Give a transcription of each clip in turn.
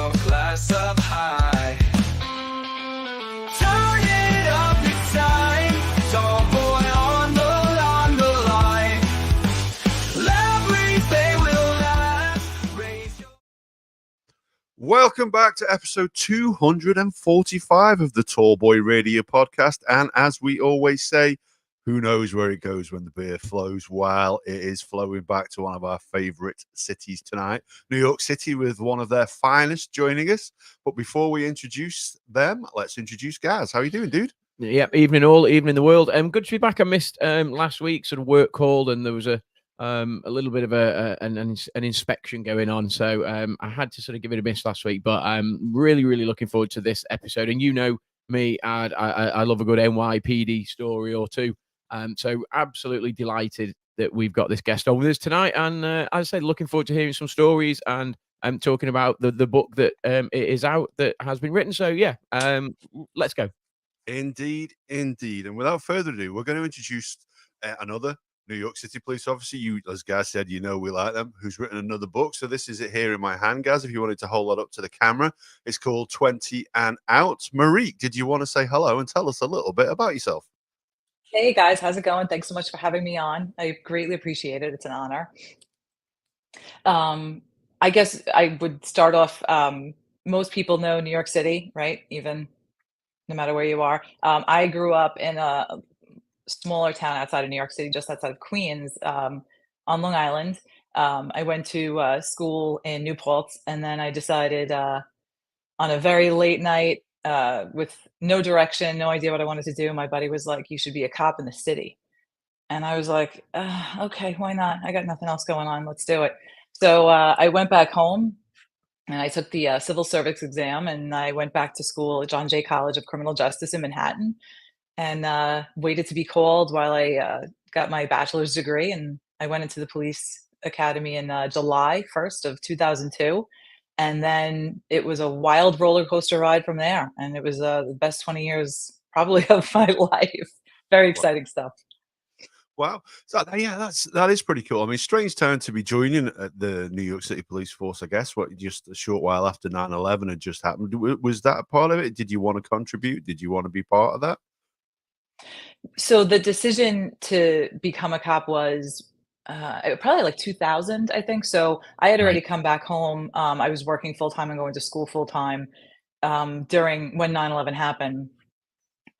your glass up high. Turn it up, it's time. Tall boy on the line. Everything will last. Raise your... Welcome back to episode 245 of the Tall Boy Radio podcast. And as we always say, who knows where it goes when the beer flows? Well, it is flowing back to one of our favorite cities tonight, New York City, with one of their finest joining us. But before we introduce them, let's introduce Gaz. How are you doing, dude? Yep, evening all, evening the world. Good to be back. I missed last week, sort of work called, and there was a little bit of an inspection going on, so I had to sort of give it a miss last week. But I'm really looking forward to this episode. And you know me, I love a good NYPD story or two. So absolutely delighted that we've got this guest on with us tonight. And as I said, looking forward to hearing some stories and talking about the book that is out that has been written. So yeah, let's go. Indeed. And without further ado, we're going to introduce another New York City police officer. You, as Gaz said, you know we like them, who's written another book. So this is it here in my hand, Gaz, if you wanted to hold that up to the camera. It's called 20 and Out. Marique, did you want to say hello and tell us a little bit about yourself? Hey guys, how's it going? Thanks so much for having me on. I greatly appreciate it. It's an honor. I guess I would start off, most people know New York City, right? Even no matter where you are. I grew up in a smaller town outside of New York City, just outside of Queens, on Long Island. I went to school in New Paltz, and then I decided on a very late night, with no direction, no idea what I wanted to do. My buddy was like, "You should be a cop in the city." And I was like, okay, why not? I got nothing else going on. Let's do it. So I went back home and I took the civil service exam, and I went back to school at John Jay College of Criminal Justice in Manhattan, and waited to be called while I got my bachelor's degree. And I went into the police academy in July 1st of 2002. And then it was a wild roller coaster ride from there. And it was the best 20 years probably of my life. Very exciting stuff. Wow. So, yeah, that is pretty cool. I mean, strange time to be joining at the New York City Police Force, I guess, just a short while after 9/11 had just happened. Was that a part of it? Did you want to contribute? Did you want to be part of that? So the decision to become a cop was probably like 2000, I think. So I had already Right. come back home. I was working full time and going to school full time during when 9/11 happened.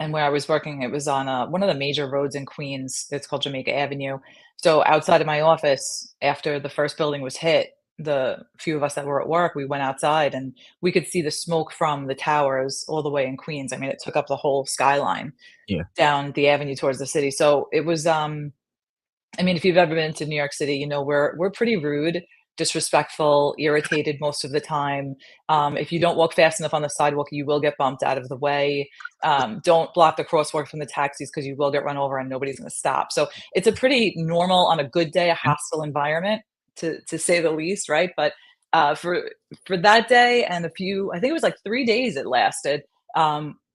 And where I was working, it was on one of the major roads in Queens. It's called Jamaica Avenue. So outside of my office, after the first building was hit, the few of us that were at work, we went outside and we could see the smoke from the towers all the way in Queens. I mean, it took up the whole skyline Yeah. down the avenue towards the city. So it was I mean, if you've ever been to New York City, you know we're pretty rude, disrespectful, irritated most of the time. If you don't walk fast enough on the sidewalk, you will get bumped out of the way. Don't block the crosswalk from the taxis because you will get run over and nobody's going to stop. So it's a pretty normal, on a good day, a hostile environment to say the least, right? But for that day and a few, I think it was like 3 days it lasted.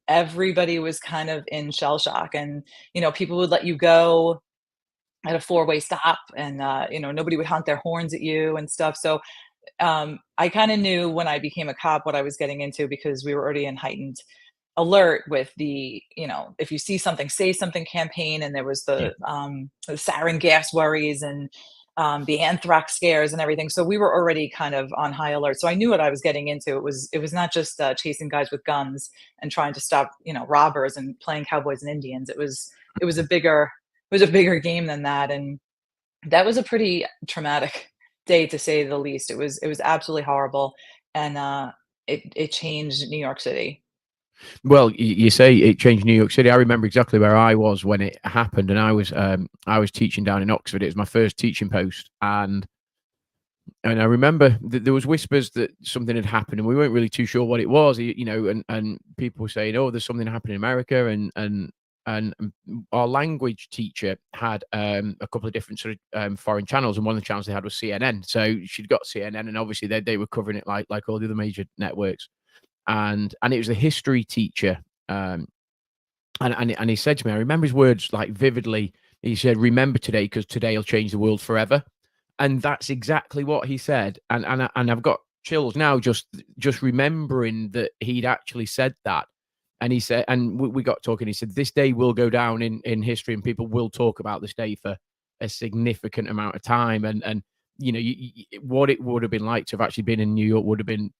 Everybody was kind of in shell shock, and people would let you go at a four-way stop, and nobody would honk their horns at you and stuff. So I kind of knew when I became a cop what I was getting into, because we were already in heightened alert with the if you see something, say something campaign. And there was the sarin gas worries and the anthrax scares and everything. So we were already kind of on high alert. So I knew what I was getting into. It was not just chasing guys with guns and trying to stop robbers and playing cowboys and Indians. It was a bigger game than that. And that was a pretty traumatic day, to say the least. It was absolutely horrible. And it changed New York City. Well, you say it changed New York City. I remember exactly where I was when it happened, and I was teaching down in Oxford. It was my first teaching post, and I remember that there was whispers that something had happened, and we weren't really too sure what it was. And people were saying, "Oh, there's something happening in America," and our language teacher had a couple of different sort of foreign channels, and one of the channels they had was CNN. So she'd got CNN, and obviously they were covering it like all the other major networks. And it was a history teacher, and he said to me, I remember his words like vividly. He said, "Remember today, because today will change the world forever." And that's exactly what he said. And I've got chills now just remembering that he'd actually said that. And he said, and we got talking, he said, this day will go down in history and people will talk about this day for a significant amount of time. And you know, what it would have been like to have actually been in New York would have been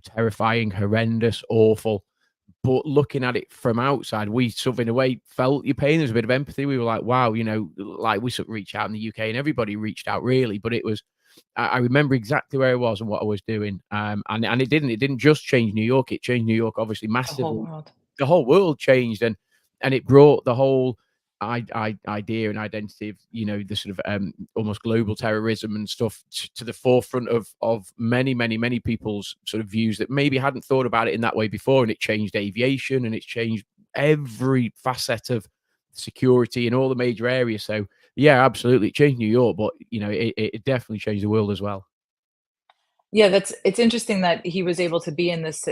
terrifying, horrendous, awful. But looking at it from outside, we sort of in a way felt your pain. There was a bit of empathy. We were like, wow, you know, like we sort of reached out in the UK and everybody reached out really, but it was, I remember exactly where I was and what I was doing. And it didn't just change New York. It changed New York, obviously, The massively. whole world. The whole world changed, and it brought the whole idea and identity of, you know, the sort of almost global terrorism and stuff to the forefront of many people's sort of views that maybe hadn't thought about it in that way before. And it changed aviation, and it's changed every facet of security in all the major areas. So yeah, absolutely, it changed New York, but you know, it definitely changed the world as well. Yeah, it's interesting that he was able to be in this,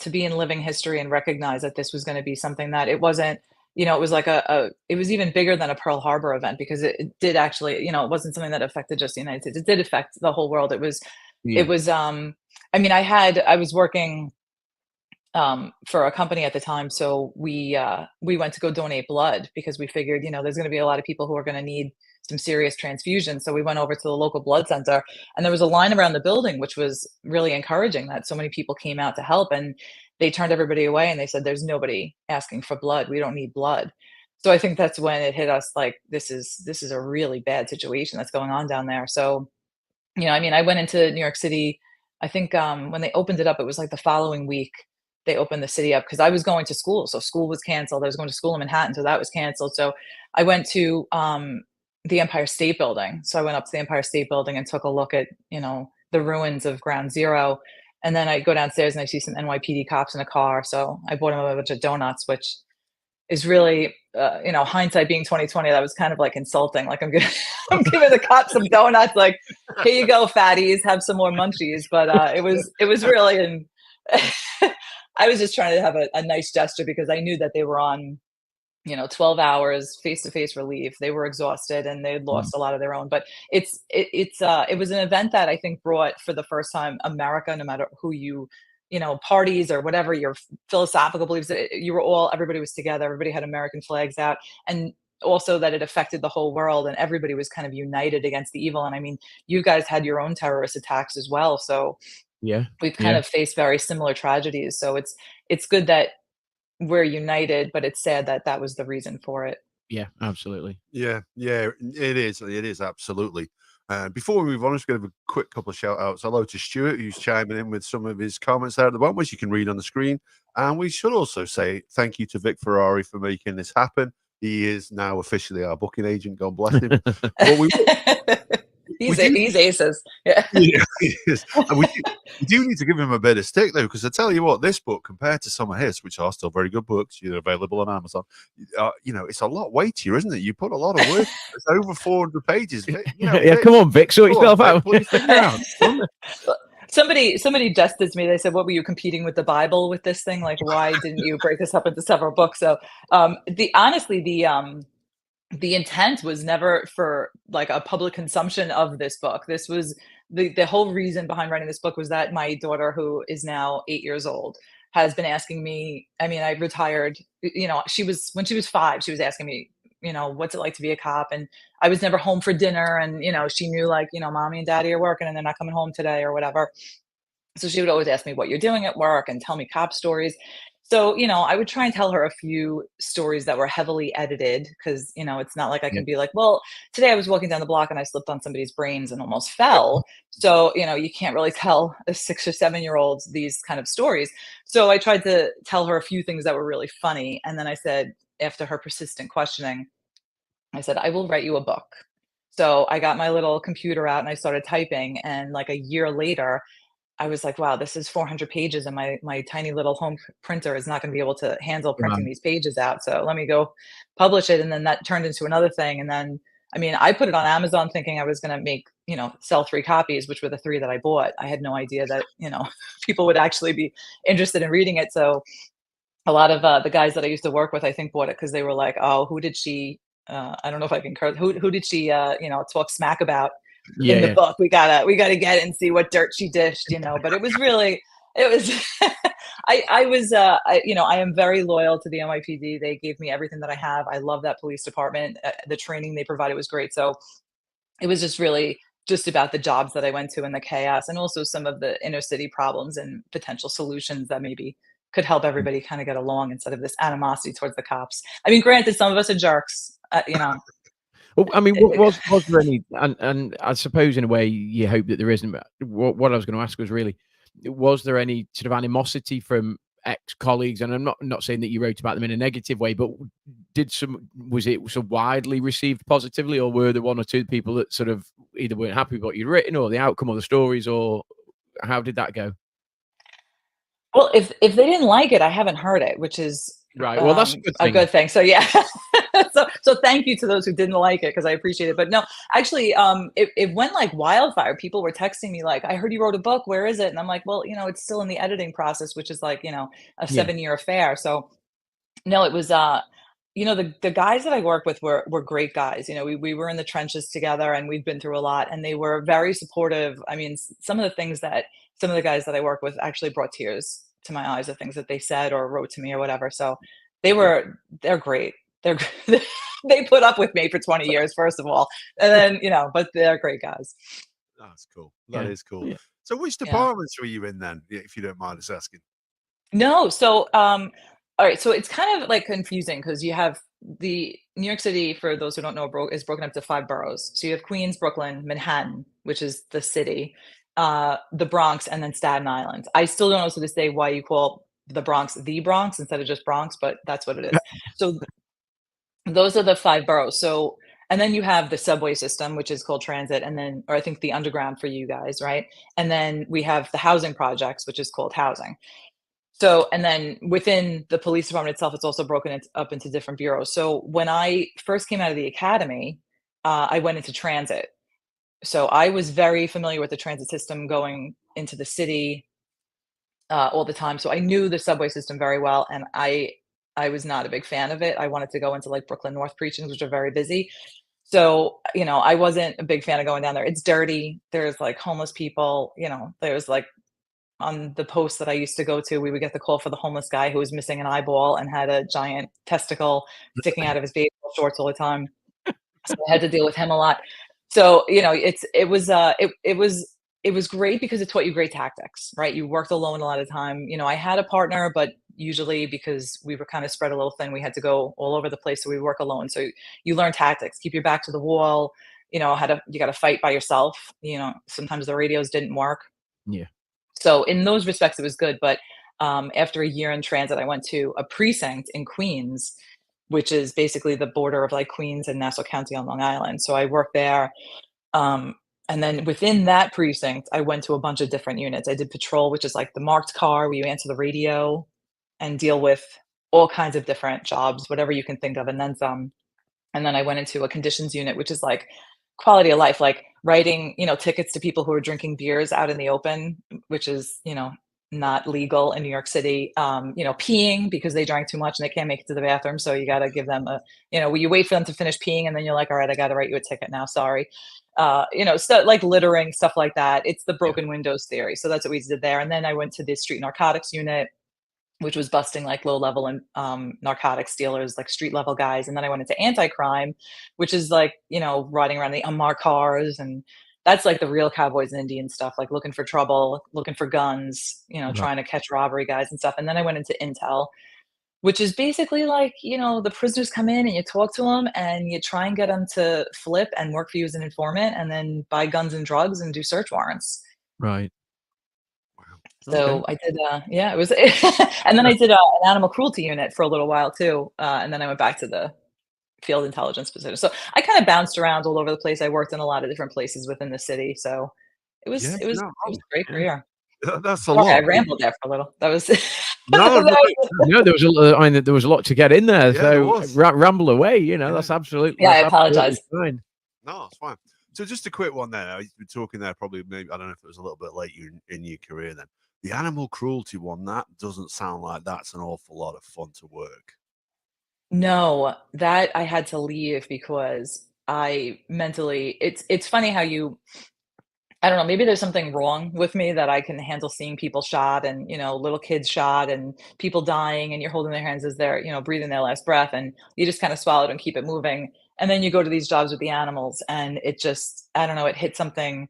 to be in living history and recognize that this was going to be something that it wasn't, you know, it was like it was even bigger than a Pearl Harbor event, because it did actually, you know, it wasn't something that affected just the United States. It did affect the whole world. Yeah. I mean, I was working for a company at the time, so we went to go donate blood because we figured, you know, there's going to be a lot of people who are going to need some serious transfusion. So we went over to the local blood center, and there was a line around the building, which was really encouraging that so many people came out to help. And they turned everybody away and they said, there's nobody asking for blood. We don't need blood. So I think that's when it hit us, like, this is a really bad situation that's going on down there. So, you know, I mean, I went into New York City, I think when they opened it up, it was like the following week they opened the city up, because I was going to school. So school was canceled. I was going to school in Manhattan, so that was canceled. So I went to the Empire State Building. So I went up to the Empire State Building and took a look at, you know, the ruins of Ground Zero. And then I go downstairs and I see some NYPD cops in a car. So I bought them a bunch of donuts, which is really, you know, hindsight being 2020, that was kind of like insulting. Like, I'm giving the cops some donuts, like, here you go, fatties, have some more munchies. But it was really, and I was just trying to have a nice gesture, because I knew that they were on, you know, 12 hours face-to-face relief. They were exhausted and they'd lost a lot of their own. But it was an event that I think brought, for the first time, America, no matter who you know, parties or whatever your philosophical beliefs, everybody was together, everybody had American flags out. And also that it affected the whole world, and everybody was kind of united against the evil. And I mean, you guys had your own terrorist attacks as well. So Yeah. we've kind of faced very similar tragedies. So it's good that we're united, but it's sad that that was the reason for it. Yeah, absolutely. Yeah, it is absolutely. Before we move on, I'm just going to have a quick couple of shout outs. Hello to Stuart, who's chiming in with some of his comments there at the bottom, which you can read on the screen. And we should also say thank you to Vic Ferrari for making this happen. He is now officially our booking agent. God bless him. But he's aces. Yeah. Yeah, he is. And we do need to give him a bit of stick, though, because I tell you what, this book, compared to some of his, which are still very good books, you're available on Amazon, you know, it's a lot weightier, isn't it? You put a lot of work. It's over 400 pages. You know, yeah, Vic, come on, Vic, sort yourself out. Put your finger out. Somebody just to me, they said, what, were you competing with the Bible with this thing? Like, why didn't you break this up into several books? So the intent was never for like a public consumption of this book. This was the whole reason behind writing this book was that my daughter, who is now 8 years old, has been asking me, I mean, I retired, you know, when she was 5, she was asking me, you know, what's it like to be a cop? And I was never home for dinner. And, you know, she knew, like, you know, mommy and daddy are working and they're not coming home today or whatever. So she would always ask me what you're doing at work and tell me cop stories. So, you know, I would try and tell her a few stories that were heavily edited, because, you know, it's not like I can be like, well, today I was walking down the block and I slipped on somebody's brains and almost fell. So, you know, you can't really tell a 6 or 7-year-old these kind of stories. So I tried to tell her a few things that were really funny. And then I said, after her persistent questioning, I said, I will write you a book. So I got my little computer out and I started typing. And like a year later, I was like, wow, this is 400 pages and my tiny little home printer is not going to be able to handle printing these pages out. So let me go publish it. And then that turned into another thing. And then, I mean, I put it on Amazon thinking I was going to make, you know, sell 3 copies, which were the 3 that I bought. I had no idea that, you know, people would actually be interested in reading it. So a lot of the guys that I used to work with, I think, bought it because they were like, oh, who did she, I don't know if I can curse, who did she, you know, talk smack about in the Yeah. book. We gotta get it and see what dirt she dished, But it was really, it was. I was, I am very loyal to the NYPD. They gave me everything that I have. I love that police department. The training they provided was great. So it was just really just about the jobs that I went to and the chaos, and also some of the inner city problems and potential solutions that maybe could help everybody kind of get along instead of this animosity towards the cops. I mean, granted, some of us are jerks, Well, I mean, was there any, and I suppose in a way you hope that there isn't, but what I was going to ask was really, was there any sort of animosity from ex-colleagues? And I'm not saying that you wrote about them in a negative way, but was it so widely received positively, or were there one or two people that sort of either weren't happy with what you'd written or the outcome of the stories, or how did that go? Well, if they didn't like it, I haven't heard it, which is Right. Well, that's a good a thing. good thing. So yeah, so thank you to those who didn't like it because I appreciate it. But no, actually, it went like wildfire. People were texting me like, "I heard you wrote a book. Where is it?" And I'm like, "Well, it's still in the editing process, which is like a Yeah. 7-year affair." So no, it was the guys that I work with were great guys. We were in the trenches together and we've been through a lot, and they were very supportive. I mean, some of the things that some of the guys that I work with actually brought tears to my eyes of things that they said or wrote to me or whatever. So they're great. They're they put up with me for 20 years, first of all. And then, but they're great guys. That's cool. That Yeah. is cool. Yeah. So which Yeah. departments were you in then, if you don't mind us asking? No, so all right, so it's kind of like confusing because you have the New York City, for those who don't know, is broken up to 5 boroughs. So you have Queens, Brooklyn, Manhattan, which is the city, the Bronx, and then Staten Island. I still don't know to this day why you call the Bronx instead of just Bronx, but that's what it is. So those are the 5 boroughs. So, and then you have the subway system, which is called transit, and then, or I think the underground for you guys, right? And then we have the housing projects, which is called housing. So, and then within the police department itself, it's also broken up into different bureaus. So when I first came out of the academy, I went into transit. So I was very familiar with the transit system going into the city all the time. So I knew the subway system very well, and I was not a big fan of it. I wanted to go into like Brooklyn North precinct, which are very busy. So, I wasn't a big fan of going down there. It's dirty. There's like homeless people, there's like on the post that I used to go to, we would get the call for the homeless guy who was missing an eyeball and had a giant testicle sticking out of his baseball shorts all the time. So I had to deal with him a lot. So, it was great because it taught you great tactics, right? You worked alone a lot of time. I had a partner, but usually because we were kind of spread a little thin, we had to go all over the place. So we work alone. So you learn tactics, keep your back to the wall, you got to fight by yourself. Sometimes the radios didn't work. Yeah. So in those respects, it was good. But after a year in transit, I went to a precinct in Queens, which is basically the border of like Queens and Nassau County on Long Island. So I worked there. And then within that precinct, I went to a bunch of different units. I did patrol, which is like the marked car where you answer the radio and deal with all kinds of different jobs, whatever you can think of, and then some. And then I went into a conditions unit, which is like quality of life, like writing, tickets to people who are drinking beers out in the open, which is, not legal in New York City. Peeing because they drank too much and they can't make it to the bathroom. So you got to give them you wait for them to finish peeing and then you're like, all right, I got to write you a ticket now. Sorry. Stuff like littering, stuff like that. It's the broken windows theory. So that's what we did there. And then I went to the street narcotics unit, which was busting like low level and narcotics dealers, like street level guys. And then I went into anti-crime, which is like, riding around the unmarked cars. And that's like the real cowboys and Indian stuff, like looking for trouble, looking for guns, Right. trying to catch robbery guys and stuff. And then I went into intel, which is basically like, the prisoners come in and you talk to them and you try and get them to flip and work for you as an informant and then buy guns and drugs and do search warrants. Right. So Okay. I did, it was, and then I did an animal cruelty unit for a little while too, and then I went back to the field intelligence position. So I kind of bounced around all over the place. I worked in a lot of different places within the city, so it was Yeah, it was no, it was a great career. that's a Sorry, I lot. rambled there for a little. That was No, no, No, there was I mean, there was a lot to get in there. Yeah, there So was. ramble away. Yeah. That's absolutely. Yeah, I that's absolutely apologize. fine. no, it's fine. So just a quick one there. You've been talking there probably maybe, I don't know if it was a little bit late in your career then. The animal cruelty one, that doesn't sound like that's an awful lot of fun to work. No, that I had to leave because I mentally, it's funny how I don't know, maybe there's something wrong with me that I can handle seeing people shot and, little kids shot and people dying and you're holding their hands as they're, breathing their last breath and you just kind of swallow it and keep it moving. And then you go to these jobs with the animals and it just, I don't know, it hits something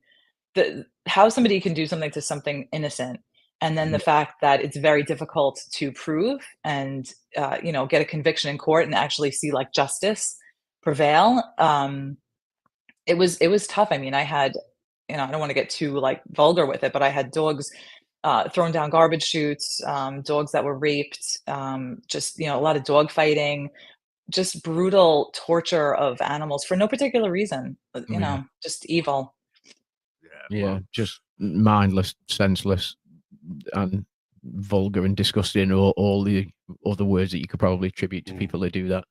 that how somebody can do something to something innocent. And then the Yeah. fact that it's very difficult to prove and, get a conviction in court and actually see like justice prevail. It was tough. I mean, I had, I don't want to get too like vulgar with it, but I had dogs thrown down garbage chutes, dogs that were raped, just a lot of dog fighting, just brutal torture of animals for no particular reason. Yeah. Just evil. Yeah, just mindless, senseless, and vulgar and disgusting, or all the other words that you could probably attribute to people that do that.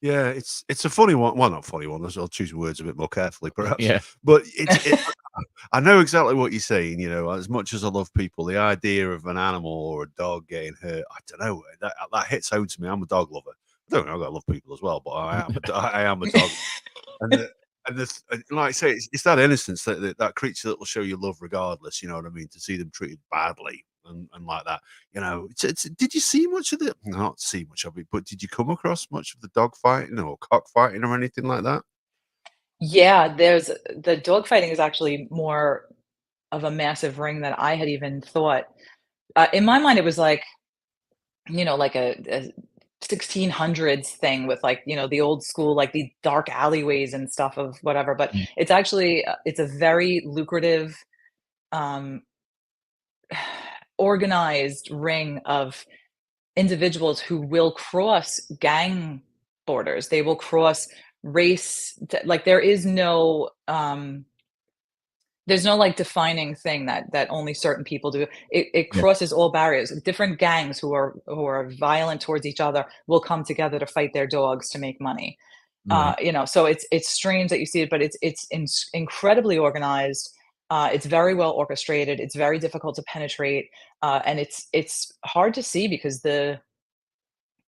Yeah, it's a funny one. Well, not funny one. I'll choose words a bit more carefully, perhaps. Yeah. But I know exactly what you're saying. As much as I love people, the idea of an animal or a dog getting hurt, I don't know, that hits home to me. I'm a dog lover. I don't know, I've got to love people as well, but I am a dog. And like I say, it's that innocence that creature that will show you love regardless. You know what I mean? To see them treated badly and like that. Did you see much of it? Not see much of it, but did you come across much of the dog fighting or cockfighting or anything like that? Yeah, the dog fighting is actually more of a massive ring than I had even thought. In my mind, it was like, like a 1600s thing with like, the old school, like the dark alleyways and stuff of whatever. But Mm. it's actually, it's a very lucrative, um, organized ring of individuals who will cross gang borders. They will cross race. Like there's no like defining thing that only certain people do. It Yeah. crosses all barriers. Different gangs who are violent towards each other will come together to fight their dogs to make money. Right. So it's strange that you see it, but it's incredibly organized. It's very well orchestrated. It's very difficult to penetrate, and it's hard to see because the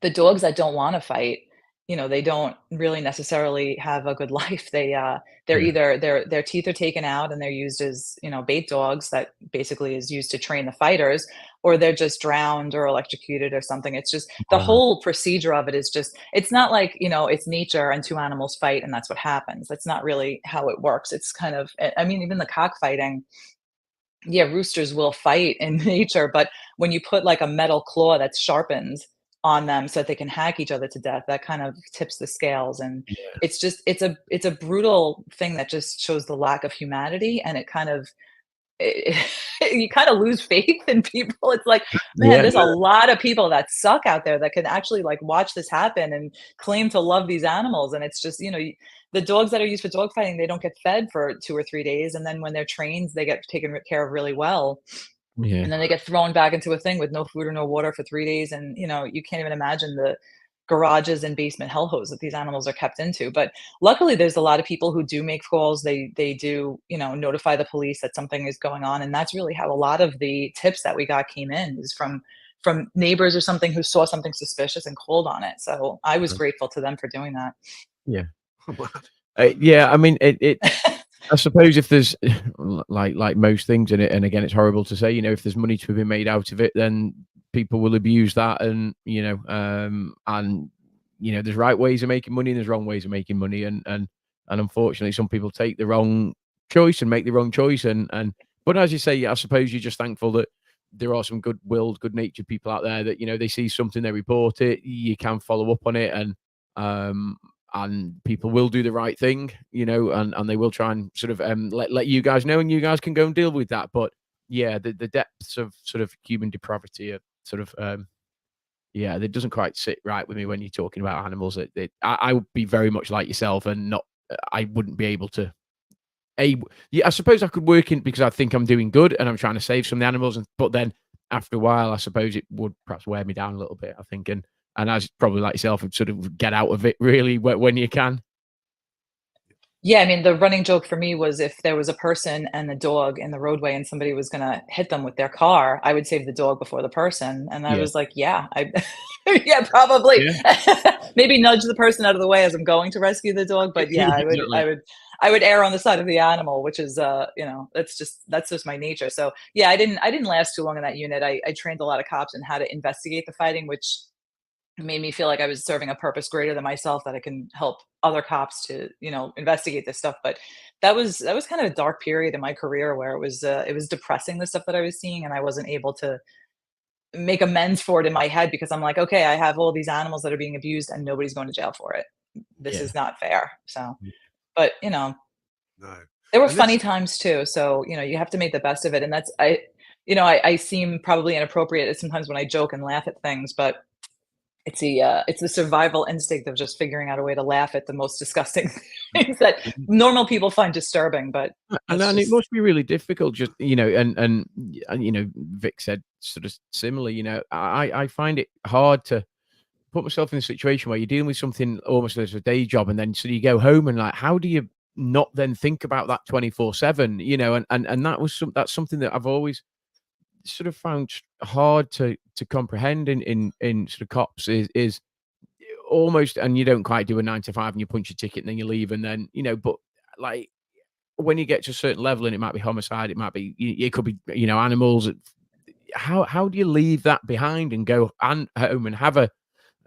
dogs that don't wanna fight, they don't really necessarily have a good life. They're Yeah. either their teeth are taken out and they're used as, bait dogs that basically is used to train the fighters, or they're just drowned or electrocuted or something. It's just the Wow. whole procedure of it is just it's not like, it's nature and 2 animals fight and that's what happens. That's not really how it works. It's kind of I mean, even the cockfighting, yeah, roosters will fight in nature, but when you put like a metal claw that's sharpened on them so that they can hack each other to death, that kind of tips the scales. And Yeah. it's a brutal thing that just shows the lack of humanity, and it kind of it, you kind of lose faith in people. It's like, man, Yeah. there's a lot of people that suck out there that can actually like watch this happen and claim to love these animals. And it's just, the dogs that are used for dog fighting, they don't get fed for 2 or 3 days. And then when they're trained, they get taken care of really well. Yeah. And then they get thrown back into a thing with no food or no water for 3 days. And, you can't even imagine the garages and basement hellholes that these animals are kept into. But luckily, there's a lot of people who do make calls. They do, notify the police that something is going on, and that's really how a lot of the tips that we got came in, is from neighbors or something who saw something suspicious and called on it. So I was grateful to them for doing that. Yeah. Yeah. I mean, I suppose if there's like most things in it, and again, it's horrible to say, if there's money to be made out of it, then people will abuse that, and there's right ways of making money and there's wrong ways of making money, and unfortunately, some people take the wrong choice and make the wrong choice, but as you say, I suppose you're just thankful that there are some good-willed, good-natured people out there that they see something, they report it, you can follow up on it, um, and people will do the right thing, and they will try and sort of let you guys know, and you guys can go and deal with that. But yeah, the depths of sort of human depravity are sort of yeah, that doesn't quite sit right with me when you're talking about animals. I would be very much like yourself, and not I wouldn't be able to. Yeah, I suppose I could work in because I think I'm doing good and I'm trying to save some of the animals, but then after a while, I suppose it would perhaps wear me down a little bit. I think, and as probably like yourself, would sort of get out of it really when you can. Yeah, I mean, the running joke for me was if there was a person and a dog in the roadway and somebody was gonna hit them with their car, I would save the dog before the person, and I Yeah. was like, "Yeah, I yeah, probably." Yeah. Maybe nudge the person out of the way as I'm going to rescue the dog, but yeah, Exactly. I would err on the side of the animal, which is, you know, that's just my nature, so, yeah, I didn't last too long in that unit. I trained a lot of cops in how to investigate the fighting, which made me feel like I was serving a purpose greater than myself, that I can help other cops to, you know, investigate this stuff. But that was kind of a dark period in my career where it was depressing, the stuff that I was seeing, and I wasn't able to make amends for it in my head because I'm like, okay, I have all these animals that are being abused and nobody's going to jail for it. This Yeah. is not fair. So, but you know, No. there were And this funny times too. So, you know, you have to make the best of it. And that's I you know, I seem probably inappropriate sometimes when I joke and laugh at things, but it's the survival instinct of just figuring out a way to laugh at the most disgusting things that normal people find disturbing, but And that's then it just must be really difficult just, you know, Vic said sort of similar, you know, I find it hard to put myself in a situation where you're dealing with something almost as a day job, and then so you go home and like, how do you not then think about that 24/7, you know? And that's something that I've always sort of found hard to comprehend in sort of cops is almost, and you don't quite do a 9 to 5 and you punch your ticket and then you leave, and then, you know, but like when you get to a certain level, and it might be homicide, it might be, it could be, you know, animals. How do you leave that behind and go and home and have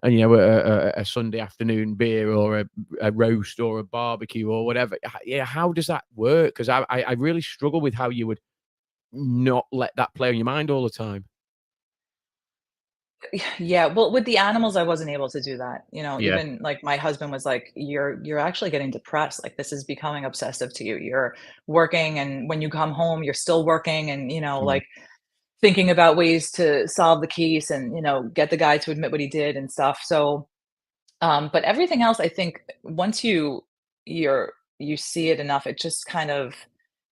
you know, a Sunday afternoon beer or a roast or a barbecue or whatever? Yeah, how does that work? Because I really struggle with how you would not let that play on your mind all the time. yeah, well, with the animals, I wasn't able to do that. You know, Yeah. even like my husband was like, you're actually getting depressed. Like this is becoming obsessive to you. You're working and when you come home, you're still working and, you know, Mm. like thinking about ways to solve the case and, you know, get the guy to admit what he did and stuff. So but everything else, I think once you see it enough, it just kind of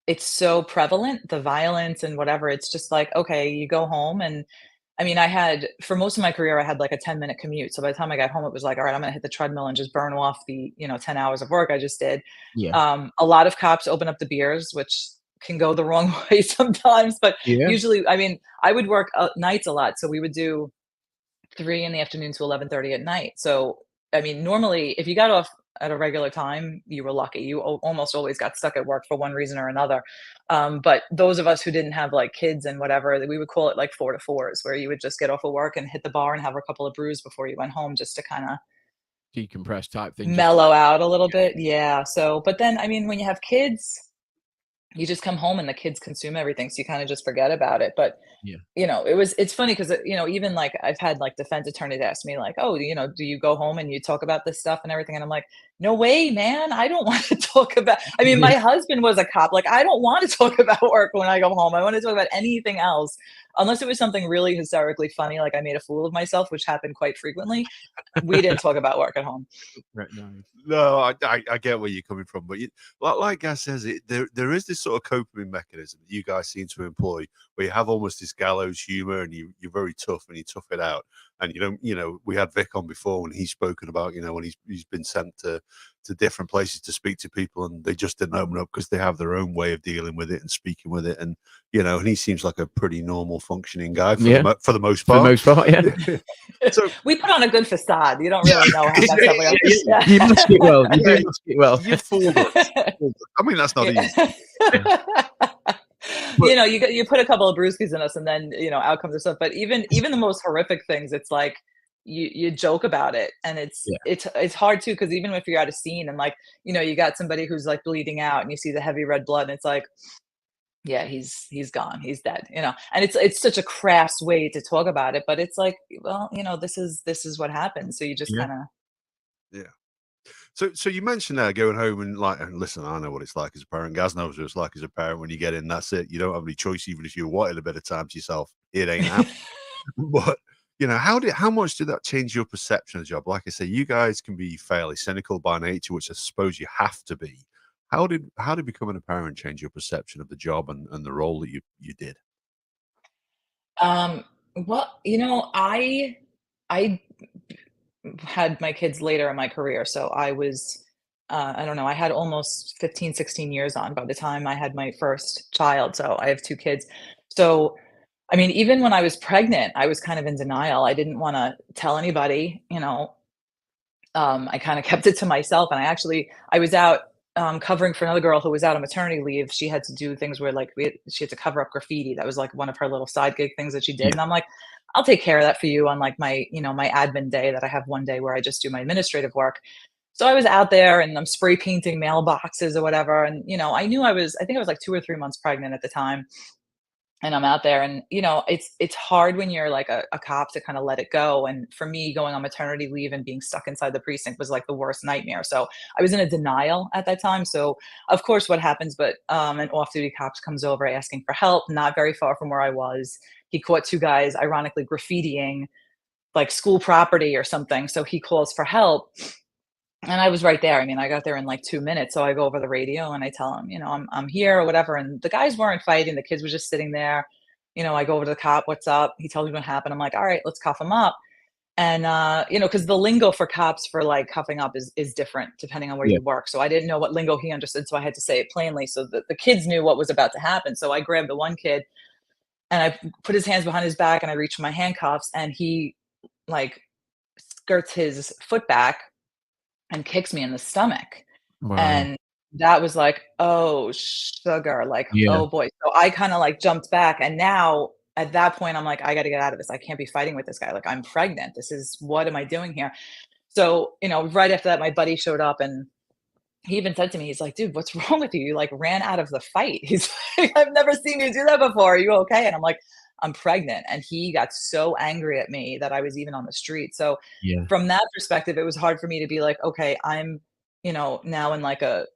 it's so prevalent, the violence and whatever. It's just like, okay, you go home and I mean, I had for most of my career, I had like a 10-minute commute. So by the time I got home, it was like, all right, I'm gonna hit the treadmill and just burn off the, you know, 10 hours of work I just did. Yeah. A lot of cops open up the beers, which can go the wrong way sometimes, but Yeah. usually, I mean, I would work nights a lot. So we would do 3 in the afternoon to 11:30 at night. So, I mean, normally, if you got off at a regular time, you were lucky. You almost always got stuck at work for one reason or another. But those of us who didn't have like kids and whatever, we would call it like 4 to 4s, where you would just get off of work and hit the bar and have a couple of brews before you went home, just to kind of Decompress type thing, just to mellow out a little bit. Yeah. So, but then, I mean, when you have kids, you just come home and the kids consume everything, so you kind of just forget about it. But yeah. you know, it's funny because you know, even like I've had like defense attorneys ask me like, "Oh, you know, do you go home and you talk about this stuff and everything?" And I'm like, "No way, man. I don't want to talk about." I mean, Yeah. my husband was a cop. Like, I don't want to talk about work when I go home. I want to talk about anything else, unless it was something really hysterically funny, like I made a fool of myself, which happened quite frequently. We didn't talk about work at home. Right, nice. No, I get where you're coming from, but like Gaz says, there is this sort of coping mechanism that you guys seem to employ, where you have almost this gallows humor, and you're very tough and you tough it out. And you don't, you know, we had Vic on before, and he's spoken about, you know, when he's been sent to different places to speak to people, and they just didn't open up because they have their own way of dealing with it and speaking with it, and you know, and he seems like a pretty normal functioning guy Yeah. for the most For the part. most part, yeah. So We put on a good facade. You don't really know how Yeah, messed up we are. yeah, you mask it well. You do mask it well. you fooled us. I mean, that's not easy. You know, you put a couple of brewskis in us, and then you know, out comes the stuff. But even the most horrific things, it's like you joke about it, and Yeah. it's hard too because even if you're at a scene and like you know you got somebody who's like bleeding out, and you see the heavy red blood, and it's like, yeah, he's gone, he's dead, you know. And it's such a crass way to talk about it, but it's like, well, you know, this is what happens. So you just Yeah. kind of Yeah. So you mentioned going home and like, and listen, I know what it's like as a parent. Gaz knows what it's like as a parent. When you get in, that's it. You don't have any choice, even if you wanted a bit of time to yourself. It ain't happening. But you know, how much did that change your perception of the job? Like I say, you guys can be fairly cynical by nature, which I suppose you have to be. How did becoming a parent change your perception of the job and the role that you did? um well, you know, I had my kids later in my career, so I was I don't know, I had almost 15, 16 years on by the time I had my first child. So I have 2 kids. So, I mean, even when I was pregnant, I was kind of in denial. I didn't wanna tell anybody, you know. I kinda kept it to myself, and I was out, covering for another girl who was out on maternity leave. She had to do things where, like, she had to cover up graffiti. That was, like, one of her little side gig things that she did, Yeah. and I'm like, "I'll take care of that for you on, like, my, you know, my admin day that I have one day where I just do my administrative work." So I was out there and I'm spray painting mailboxes or whatever, and, you know, I think I was, like, 2 or 3 months pregnant at the time, and I'm out there and, you know, it's hard when you're like a cop to kind of let it go. And for me, going on maternity leave and being stuck inside the precinct was like the worst nightmare. So I was in a denial at that time. So of course what happens, but an off-duty cop comes over asking for help, not very far from where I was. He caught 2 guys ironically graffitiing like school property or something. So he calls for help. And I was right there. I mean, I got there in like 2 minutes. So I go over the radio and I tell him, you know, I'm here or whatever. And the guys weren't fighting. The kids were just sitting there. You know, I go over to the cop, what's up? He tells me what happened. I'm like, all right, let's cuff him up. And you know, because the lingo for cops for like cuffing up is different depending on where Yeah. you work. So I didn't know what lingo he understood. So I had to say it plainly so that the kids knew what was about to happen. So I grabbed the one kid and I put his hands behind his back and I reached for my handcuffs and he like skirts his foot back and kicks me in the stomach. Wow. And that was like, "Oh, sugar," like, Yeah. "Oh, boy." So I kinda, like, jumped back, and now, at that point, I'm like, "I gotta get out of this. I can't be fighting with this guy. Like, I'm pregnant. This is what am I doing here?" So, you know, right after that, my buddy showed up, and he even said to me, he's like, "Dude, what's wrong with you? You, like, ran out of the fight." He's like, "I've never seen you do that before. Are you okay?" And I'm like, "I'm pregnant." And he got so angry at me that I was even on the street. So, Yeah. from that perspective, it was hard for me to be like, "Okay, I'm, you know, now in, like, a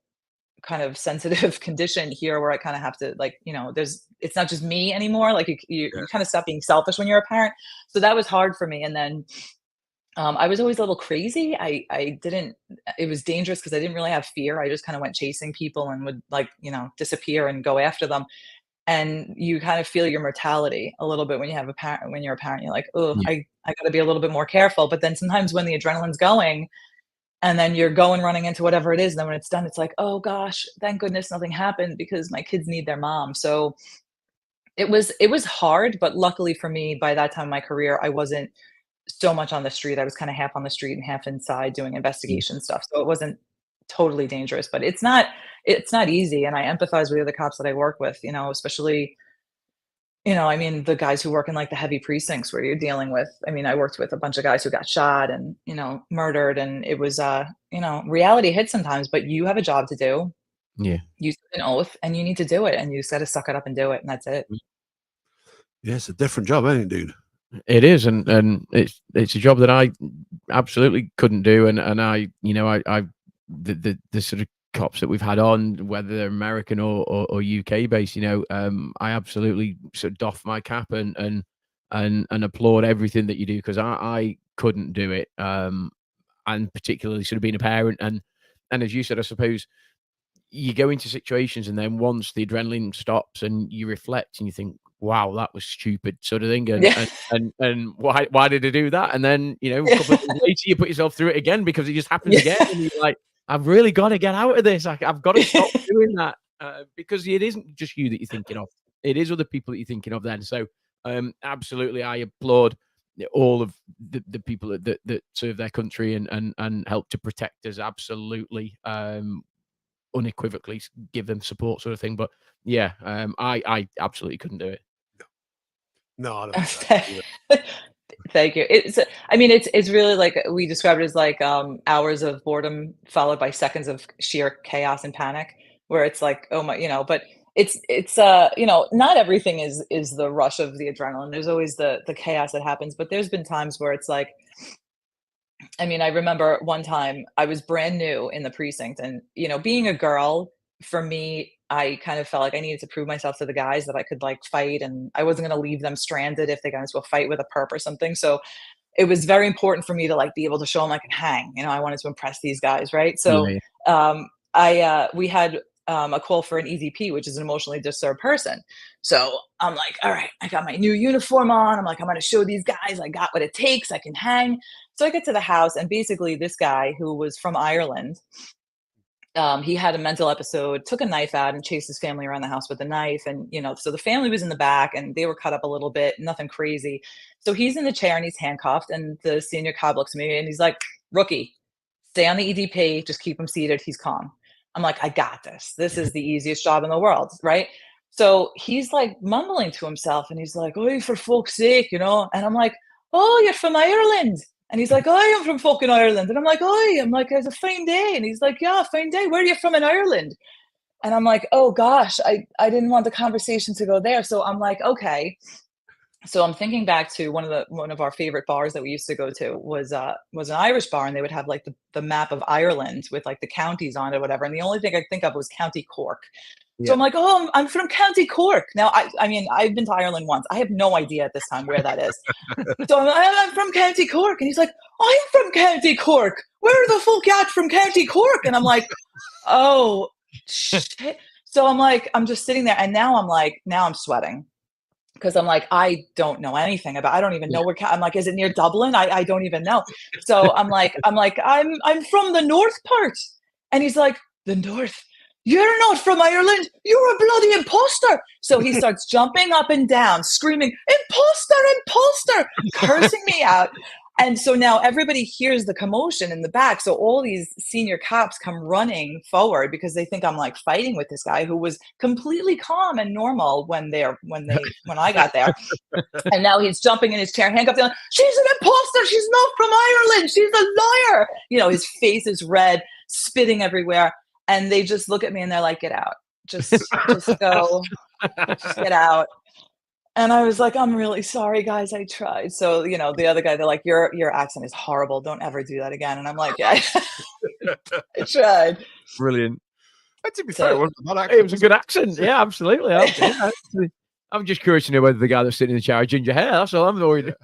kind of sensitive condition here where I kinda have to, like, you know, it's not just me anymore." Like, Yeah. you kinda stop being selfish when you're a parent. So that was hard for me. And then I was always a little crazy. I didn't it was dangerous because I didn't really have fear. I just kinda went chasing people and would, like, you know, disappear and go after them. And you kind of feel your mortality a little bit when you have a parent when you're a parent. You're like, "Oh, Yeah. I gotta be a little bit more careful." But then sometimes when the adrenaline's going and then you're going running into whatever it is, and then when it's done, it's like, "Oh gosh, thank goodness nothing happened because my kids need their mom." So it was hard, but luckily for me, by that time in my career, I wasn't so much on the street. I was kinda half on the street and half inside doing Yeah. investigation stuff, so it wasn't totally dangerous, but it's not easy, and I empathize with the other cops that I work with, you know, especially, you know, I mean, the guys who work in, like, the heavy precincts where you're dealing with I mean, I worked with a bunch of guys who got shot and, you know, murdered, and it was, you know, reality hits sometimes, but you have a job to do. Yeah. You took an oath, and you need to do it, and you just gotta suck it up and do it, and that's it. Yeah, it's a different job, ain't it, dude? It is, and it's a job that I absolutely couldn't do, and I, you know, I the sort of cops that we've had on, whether they're American or UK based, you know, I absolutely sort of doff my cap and applaud everything that you do because I couldn't do it, and particularly sort of being a parent and as you said, I suppose you go into situations and then once the adrenaline stops and you reflect and you think, "Wow, that was stupid," sort of thing, and Yeah. and and and why did I do that? And then, you know, a couple of days later, you put yourself through it again because it just happens Yeah. again, and you're like, "I've really gotta get out of this. I've gotta stop doing that," because it isn't just you that you're thinking of. It is other people that you're thinking of then. So, absolutely, I applaud all of the people that serve their country and help to protect us. Absolutely, unequivocally give them support sort of thing. But yeah, I absolutely couldn't do it. No, I don't think I could either. Thank you. I mean, it's really like we describe it as like, hours of boredom followed by seconds of sheer chaos and panic, where it's like, "Oh my," you know, but you know, not everything is the rush of the adrenaline. There's always the chaos that happens, but there's been times where it's like I mean, I remember one time I was brand new in the precinct and, you know, being a girl, for me, I kind of felt like I needed to prove myself to the guys that I could like fight and I wasn't gonna leave them stranded if they got into a fight with a perp or something. So it was very important for me to like be able to show them I can hang. You know, I wanted to impress these guys, right? So Yeah, we had a call for an EVP, which is an emotionally disturbed person. So I'm like, all right, I got my new uniform on. I'm like, I'm gonna show these guys I got what it takes. I can hang. So I get to the house, and basically, this guy who was from Ireland he had a mental episode, took a knife out and chased his family around the house with a knife. And, so the family was in the back and they were cut up a little bit, nothing crazy. So he's in the chair and he's handcuffed. And the senior cop looks at me and he's like, rookie, stay on the EDP, just keep him seated. He's calm. I'm like, I got this. This is the easiest job in the world, right? So he's like mumbling to himself and he's like, oh, for fuck's sake, And I'm like, oh, you're from Ireland. And he's like, oh, I'm from fucking Ireland. And I'm like, oh, it's a fine day. And he's like, yeah, fine day. Where are you from in Ireland? And I'm like, oh gosh, I didn't want the conversation to go there. So I'm like, okay. So I'm thinking back to one of our favorite bars that we used to go to was an Irish bar, and they would have like the map of Ireland with like the counties on it or whatever. And the only thing I think of was County Cork. So I'm like, oh, I'm from County Cork. Now, I mean, I've been to Ireland once. I have no idea at this time where that is. So I'm from County Cork. And he's like, I'm from County Cork. Where the fuck you at from County Cork? And I'm like, oh, shit. So I'm just sitting there. And now I'm sweating. Because I'm like, I don't know anything about. I don't even know where. I'm like, is it near Dublin? I don't even know. So I'm from the north part, and he's like, the north. You're not from Ireland. You're a bloody imposter. So he starts jumping up and down, screaming, imposter, imposter, cursing me out. And so now everybody hears the commotion in the back. So all these senior cops come running forward because they think I'm like fighting with this guy who was completely calm and normal when I got there. And now he's jumping in his chair, handcuffed down. She's an imposter. She's not from Ireland. She's a liar. His face is red, spitting everywhere. And they just look at me and they're like, get out. Just go. Just get out. And I was like, I'm really sorry, guys. I tried. So, the other guy, they're like, your accent is horrible. Don't ever do that again. And I'm like, yeah, I tried. Brilliant. To be fair, it was a good accent. Yeah, absolutely. I'm just curious to know whether the guy that's sitting in the chair had ginger hair. That's all I'm worried.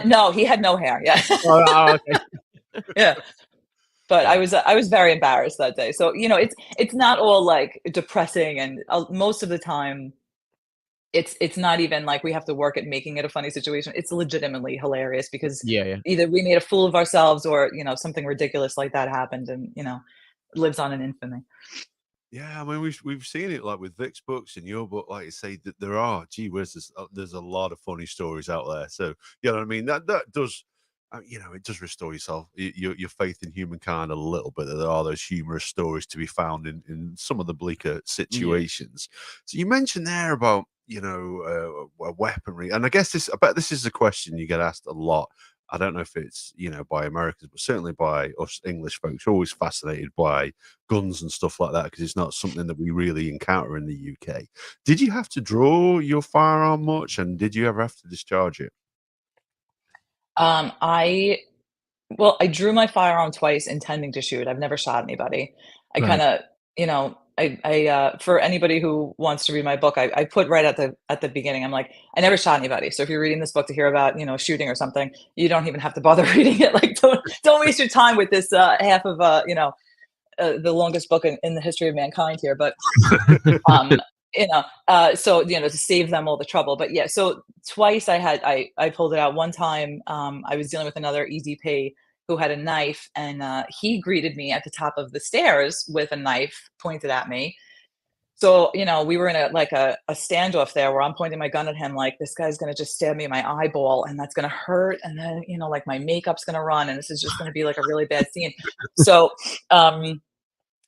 No, he had no hair. Yeah. Okay. Yeah. But I was very embarrassed that day. So, it's not all like depressing, and most of the time it's not even like we have to work at making it a funny situation. It's legitimately hilarious because either we made a fool of ourselves or, something ridiculous like that happened and, lives on in infamy. Yeah, I mean, we've seen it like with Vic's books and your book, like you say, that there are, gee whiz, there's a lot of funny stories out there. So, you know what I mean? That does, it does restore your faith in humankind a little bit. There are those humorous stories to be found in some of the bleaker situations. So you mentioned there about, weaponry. And I bet this is a question you get asked a lot. I don't know if it's, by Americans, but certainly by us English folks, always fascinated by guns and stuff like that, because it's not something that we really encounter in the UK. Did you have to draw your firearm much, and did you ever have to discharge it? I drew my firearm twice intending to shoot. I've never shot anybody. I kind of, I for anybody who wants to read my book, I put right at the beginning, I'm like, I never shot anybody. So if you're reading this book to hear about, shooting or something, you don't even have to bother reading it. Like, don't waste your time with this half of, the longest book in the history of mankind here. But, so, to save them all the trouble. But yeah, so twice I pulled it out. One time I was dealing with another EDP who had a knife, and he greeted me at the top of the stairs with a knife pointed at me. So, we were in a standoff there where I'm pointing my gun at him like, this guy's going to just stab me in my eyeball and that's going to hurt. And then, like my makeup's going to run and this is just going to be like a really bad scene. So,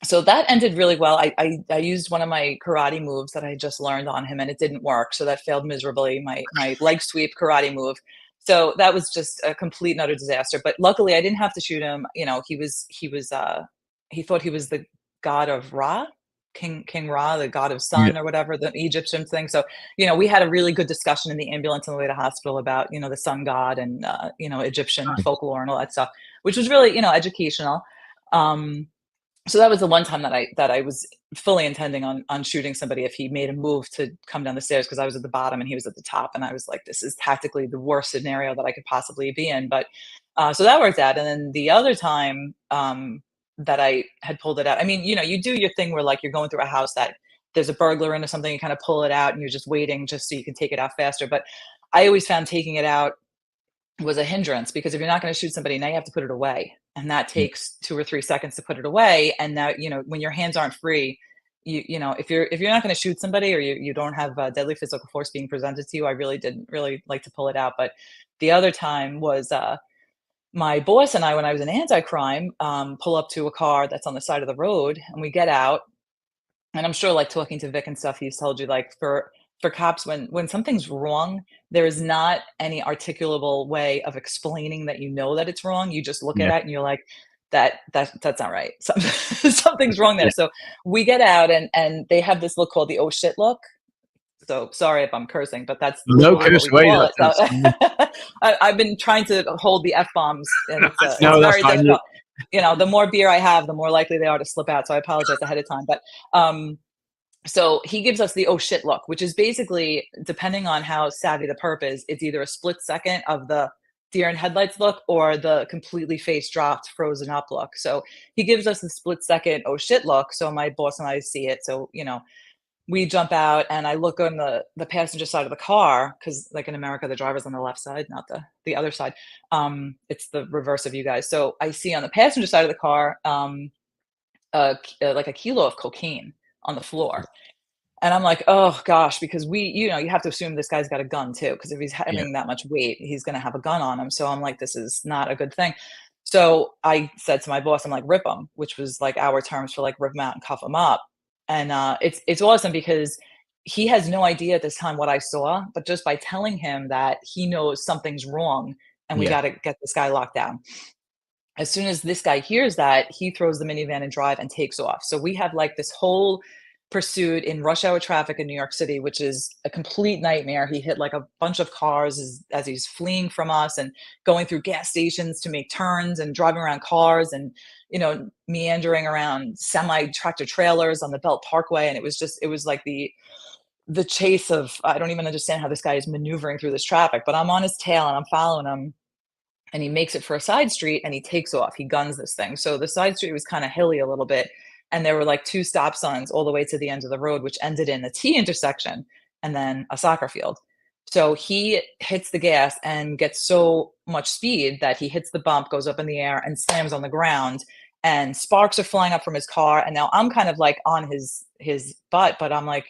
so that ended really well. I used one of my karate moves that I just learned on him and it didn't work. So that failed miserably, my leg sweep karate move. So that was just a complete and utter disaster. But luckily I didn't have to shoot him. He thought he was the god of Ra, King Ra, the god of sun or whatever, the Egyptian thing. So, we had a really good discussion in the ambulance on the way to hospital about, the sun god and, Egyptian folklore and all that stuff, which was really, educational. So that was the one time that I was fully intending on shooting somebody if he made a move to come down the stairs, because I was at the bottom and he was at the top. And I was like, this is tactically the worst scenario that I could possibly be in. But so that worked out. And then the other time that I had pulled it out, I mean, you do your thing where like you're going through a house that there's a burglar in or something, you kind of pull it out and you're just waiting just so you can take it out faster. But I always found taking it out was a hindrance, because if you're not going to shoot somebody, now you have to put it away, and that takes 2 or 3 seconds to put it away. And now, when your hands aren't free, if you're not going to shoot somebody, or you don't have deadly physical force being presented to you, I really didn't really like to pull it out. But the other time was my boss and I, when I was in anti-crime, pull up to a car that's on the side of the road, and we get out. And I'm sure, like, talking to Vic and stuff, he's told you, like, for cops, when something's wrong, there is not any articulable way of explaining that that it's wrong. You just look at Yeah. it and you're like, that's not right. Something's wrong there. So we get out, and they have this look called the "oh shit" look. So sorry if I'm cursing, but that's No literally curse what we way. call it. That's So I've been trying to hold the F-bombs, and it's no, that's very fine. difficult. The more beer I have, the more likely they are to slip out. So I apologize ahead of time. But so he gives us the "oh shit" look, which is basically, depending on how savvy the perp is, it's either a split second of the deer in headlights look, or the completely face dropped, frozen up look. So he gives us the split second "oh shit" look. So my boss and I see it. So, we jump out, and I look on the passenger side of the car, because, like, in America, the driver's on the left side, not the other side. It's the reverse of you guys. So I see on the passenger side of the car, like a kilo of cocaine on the floor. And I'm like, oh gosh, because you have to assume this guy's got a gun too, because if he's having that much weight, he's going to have a gun on him. So I'm like, this is not a good thing. So I said to my boss, I'm like, rip him, which was like our terms for, like, rip him out and cuff him up. And it's awesome, because he has no idea at this time what I saw, but just by telling him that, he knows something's wrong, and we got to get this guy locked down. As soon as this guy hears that, he throws the minivan and drive and takes off. So we have, like, this whole pursuit in rush hour traffic in New York City, which is a complete nightmare. He hit, like, a bunch of cars as he's fleeing from us, and going through gas stations to make turns, and driving around cars, and meandering around semi tractor trailers on the Belt Parkway. And it was like the chase of, I don't even understand how this guy is maneuvering through this traffic, but I'm on his tail and I'm following him. And he makes it for a side street, and he takes off. He guns this thing. So the side street was kind of hilly a little bit. And there were, like, 2 stop signs all the way to the end of the road, which ended in a T intersection and then a soccer field. So he hits the gas and gets so much speed that he hits the bump, goes up in the air, and slams on the ground. And sparks are flying up from his car. And now I'm kind of, like, on his butt, but I'm like,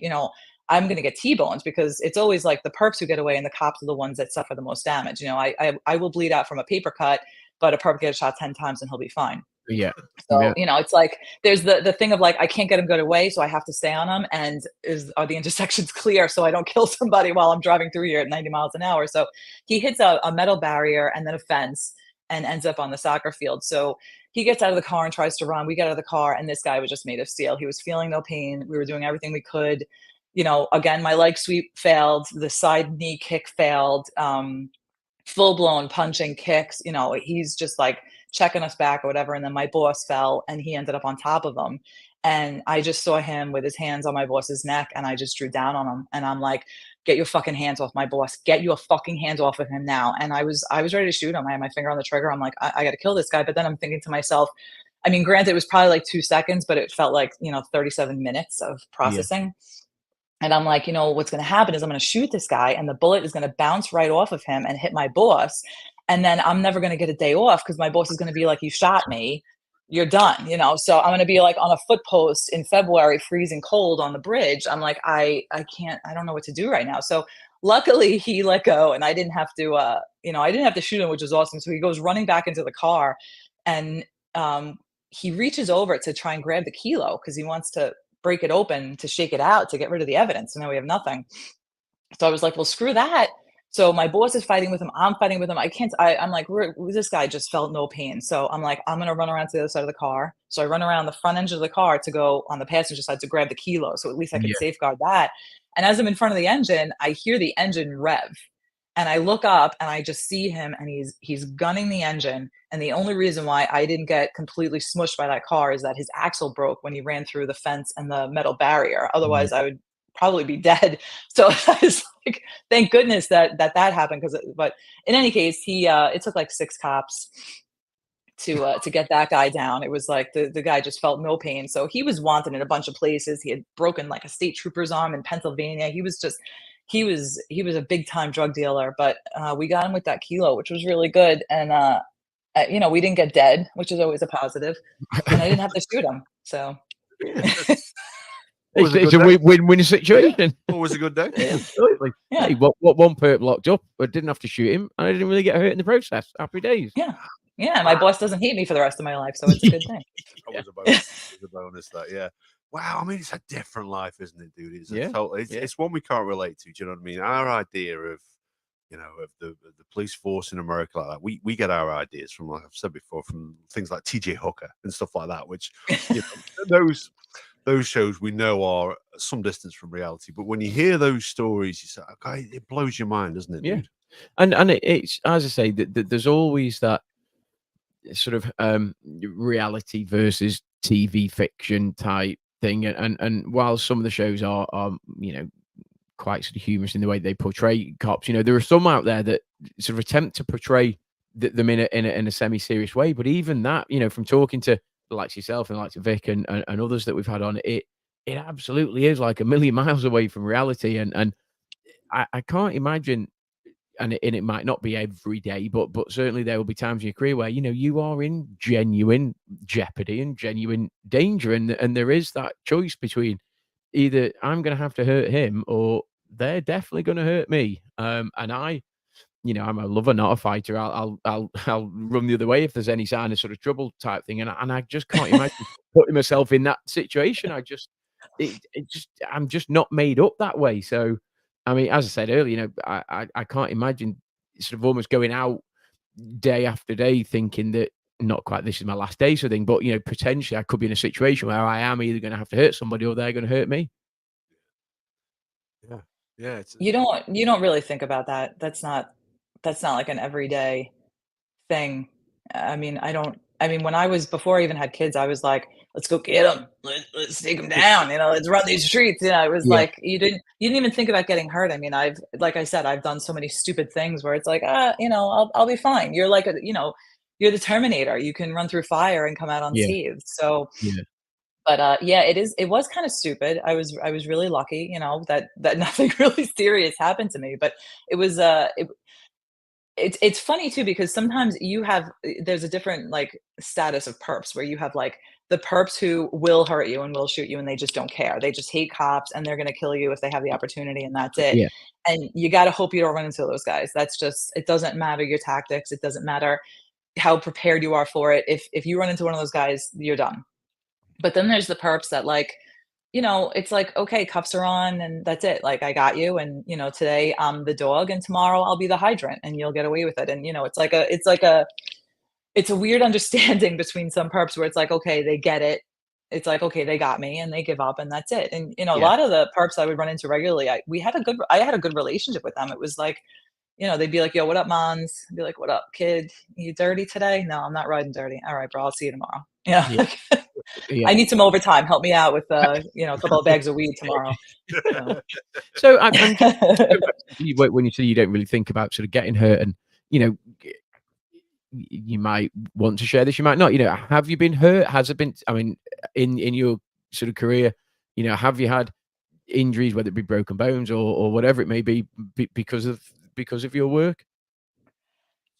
I'm going to get T-bones, because it's always, like, the perps who get away and the cops are the ones that suffer the most damage. I will bleed out from a paper cut, but a perp gets shot 10 times and he'll be fine. Yeah. So, it's like, there's the thing of, like, I can't get him good away, so I have to stay on him. And are the intersections clear, so I don't kill somebody while I'm driving through here at 90 miles an hour? So he hits a metal barrier and then a fence, and ends up on the soccer field. So he gets out of the car and tries to run. We get out of the car, and this guy was just made of steel. He was feeling no pain. We were doing everything we could. Again, my leg sweep failed. The side knee kick failed. Full-blown punching kicks. He's just, like, checking us back or whatever. And then my boss fell, and he ended up on top of him. And I just saw him with his hands on my boss's neck, and I just drew down on him. And I'm like, get your fucking hands off my boss. Get your fucking hands off of him now. And I was ready to shoot him. I had my finger on the trigger. I'm like, I got to kill this guy. But then I'm thinking to myself, I mean, granted, it was probably like 2 seconds, but it felt like, 37 minutes of processing. And I'm like, what's going to happen is I'm going to shoot this guy, and the bullet is going to bounce right off of him and hit my boss. And then I'm never going to get a day off, because my boss is going to be like, you shot me, you're done. So I'm going to be, like, on a foot post in February, freezing cold on the bridge. I'm like, I can't, I don't know what to do right now. So luckily he let go, and I didn't have to, I didn't have to shoot him, which was awesome. So he goes running back into the car, and he reaches over to try and grab the kilo, because he wants to break it open to shake it out to get rid of the evidence. So now we have nothing. So I was like, well, screw that. So my boss is fighting with him. I'm fighting with him. I'm like, this guy just felt no pain. So I'm like, I'm going to run around to the other side of the car. So I run around the front engine of the car to go on the passenger side to grab the kilo. So at least I could safeguard that. And as I'm in front of the engine, I hear the engine rev. And I look up, and I just see him, and he's gunning the engine. And the only reason why I didn't get completely smushed by that car is that his axle broke when he ran through the fence and the metal barrier. Otherwise, I would probably be dead. So I was like, thank goodness that happened. But in any case, it took like 6 cops to get that guy down. It was like the guy just felt no pain. So he was wanted in a bunch of places. He had broken, like, a state trooper's arm in Pennsylvania. he was a big time drug dealer, but we got him with that kilo, which was really good. And you know, we didn't get dead, which is always a positive, and I didn't have to shoot him. So Was a it's good a day. win-win situation. Always a good day. Yeah, absolutely. yeah, Hey, what one perp locked up, but didn't have to shoot him, and I didn't really get hurt in the process. Happy days. yeah, yeah. My boss doesn't hate me for the rest of my life, so it's a good thing. That was a bonus. It was a bonus. That, yeah. Wow. I mean, it's a different life, isn't it, dude? It's Yeah, it's one we can't relate to. Do you know what I mean? Our idea of, you know, of the police force in America like that, we get our ideas from, like I've said before, from things like TJ Hooker and stuff like that, which, you know, those shows we know are some distance from reality. But when you hear those stories, you say, okay, it blows your mind, doesn't it, yeah. dude? And it's, as I say, that there's always that sort of reality versus TV fiction type thing, and while some of the shows are you know, quite sort of humorous in the way they portray cops, you know, there are some out there that sort of attempt to portray them in a semi-serious way. But even that, you know, from talking to the likes of yourself and the likes of Vic and others that we've had on, it absolutely is like a million miles away from reality. And I can't imagine, and it might not be every day, but certainly there will be times in your career where, you know, you are in genuine jeopardy and genuine danger, and there is that choice between either I'm going to have to hurt him or they're definitely going to hurt me. And I, you know, I'm a lover, not a fighter. I'll run the other way if there's any sign of sort of trouble type thing. And I just can't imagine putting myself in that situation. It just, I'm just not made up that way. So, I mean, as I said earlier, you know, I can't imagine sort of almost going out day after day thinking that not quite this is my last day sort of thing, but, you know, potentially I could be in a situation where I am either going to have to hurt somebody or they're going to hurt me. Yeah. Yeah. You don't really think about that. That's not like an everyday thing. I mean, when I was before I even had kids, I was like, "Let's go get them. Let's take them down, you know, let's run these streets." You know, it was Yeah. like you didn't even think about getting hurt. I mean, like I said, I've done so many stupid things where it's like, you know, I'll be fine. You're like you know, you're the Terminator. You can run through fire and come out Yeah. unscathed. So, Yeah. but yeah, it was kind of stupid. I was really lucky, you know, that nothing really serious happened to me. But it was it's funny too because sometimes you have there's a different like status of perps where you have like the perps who will hurt you and will shoot you and they just don't care. They just hate cops and they're going to kill you if they have the opportunity and that's it. Yeah. And you got to hope you don't run into those guys. That's just it doesn't matter your tactics. It doesn't matter how prepared you are for it. If you run into one of those guys, you're done. But then there's the perps that like you know, it's like, okay, cuffs are on and that's it. Like, I got you. And, you know, today I'm the dog and tomorrow I'll be the hydrant and you'll get away with it. And, you know, it's a weird understanding between some perps where it's like, okay, they get it. It's like, okay, they got me and they give up and that's it. And, you know, a Yeah. lot of the perps I would run into regularly, I had a good relationship with them. It was like, you know, they'd be like, yo, what up, Mons? I'd be like, what up, kid? You dirty today? No, I'm not riding dirty. All right, bro, I'll see you tomorrow. Yeah. Yeah. Yeah. I need some overtime. Help me out with, you know, a couple of bags of weed tomorrow. So. So I'm just when you say you don't really think about sort of getting hurt, and you know, you might want to share this, you might not. You know, have you been hurt? Has it been? I mean, in your sort of career, you know, have you had injuries, whether it be broken bones or whatever it may be, because of your work?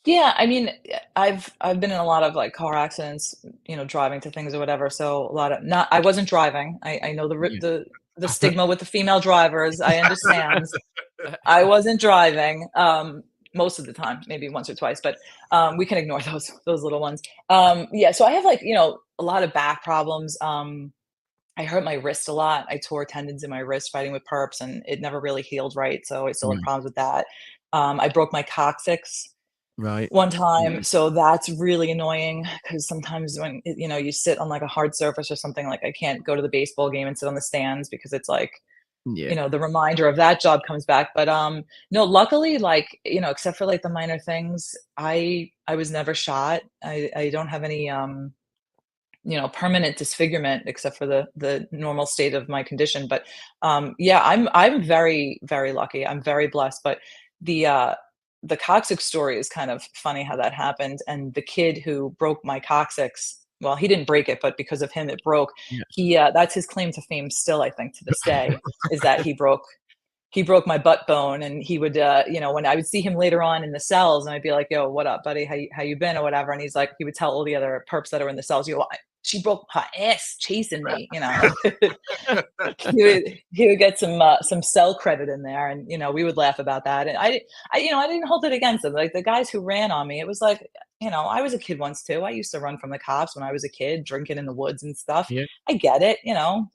Yeah, I mean, I've been in a lot of like car accidents, you know, driving to things or whatever. So a lot of not. I wasn't driving. I know Yeah. the stigma with the female drivers. I understand. I wasn't driving. Most of the time, maybe once or twice, but we can ignore those little ones. Yeah, so I have like, you know, a lot of back problems. I hurt my wrist a lot. I tore tendons in my wrist fighting with perps and it never really healed right. So I still have Right. problems with that. I broke my coccyx Right. one time, so that's really annoying because sometimes when, you know, you sit on, like, a hard surface or something, like, I can't go to the baseball game and sit on the stands because it's, like, you Yeah. know, the reminder of that job comes back, but, no, luckily, like, you know, except for, like, the minor things, I was never shot. I don't have any, you know, permanent disfigurement except for the normal state of my condition, but, yeah, I'm very, very lucky. I'm very blessed, but the coccyx story is kind of funny how that happened, and the kid who broke my coccyx, well, he didn't break it, but because of him, it broke. Yeah. He, that's his claim to fame still, I think, to this day, is that he broke he broke my butt bone, and he would, you know, when I would see him later on in the cells, and I'd be like, "Yo, what up, buddy? How you been?" or whatever, and he's like, he would tell all the other perps that are in the cells, "Yo, she broke her ass chasing me," you know. He would get some cell credit in there, and you know, we would laugh about that. And you know, I didn't hold it against them. Like the guys who ran on me, it was like, you know, I was a kid once too. I used to run from the cops when I was a kid, drinking in the woods and stuff. Yeah. I get it, you know,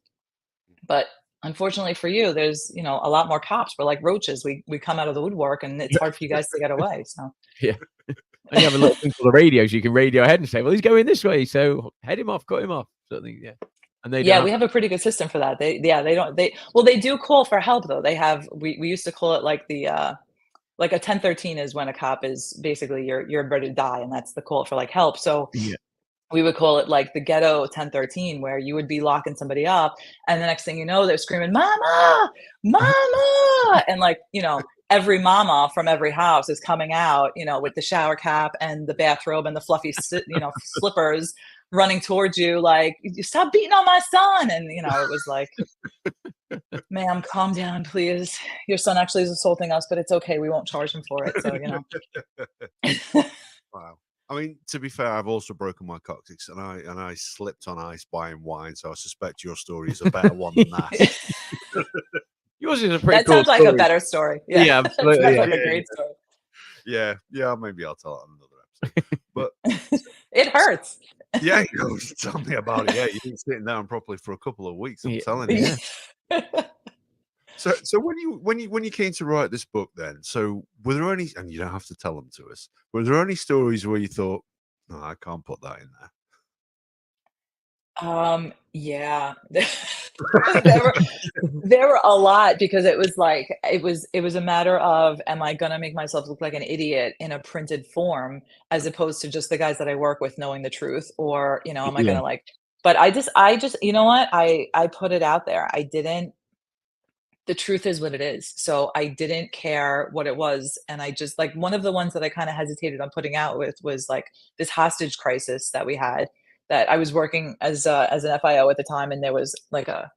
but unfortunately for you, there's, you know, a lot more cops. We're like roaches. We come out of the woodwork, and it's hard for you guys to get away. So Yeah. And you have a little thing for the radio, so you can radio ahead and say, "Well, he's going this way, so head him off, cut him off." Sort of thing, yeah. And they yeah, don't. we have a pretty good system for that. They don't well, they do call for help though. They have we used to call it like the like a 1013 is when a cop is basically you're ready to die, and that's the call for like help. So Yeah. we would call it like the ghetto 1013, where you would be locking somebody up, and the next thing you know, they're screaming, "Mama, mama!" And like, you know, every mama from every house is coming out, you know, with the shower cap and the bathrobe and the fluffy, you know, slippers, running towards you, like, "You stop beating on my son!" And you know, it was like, "Ma'am, calm down, please. Your son actually is assaulting us, but it's okay. We won't charge him for it." So you know. Wow. I mean, to be fair, I've also broken my coccyx, and I slipped on ice buying wine. So I suspect your story is a better one than that. Yours is a pretty That cool sounds like story. a better story. Yeah, Yeah, that absolutely, sounds yeah. like a great story. Yeah, maybe I'll tell it on another episode. But It hurts. yeah, you know, tell me about it. Yeah, you've been sitting down properly for a couple of weeks. I'm Yeah. telling you. Yeah. So when you came to write this book, then, so were there any, and you don't have to tell them to us, were there any stories where you thought, "No, I can't put that in there"? Yeah. There were there were a lot, because it was like it was a matter of, am I gonna make myself look like an idiot in a printed form, as opposed to just the guys that I work with knowing the truth, or, you know, am I Yeah. gonna like, but I just, you know what? I put it out there. I didn't, the truth is what it is. So I didn't care what it was. And I just, like, one of the ones that I kind of hesitated on putting out with was like this hostage crisis that we had, that I was working as an FIO at the time. And there was like I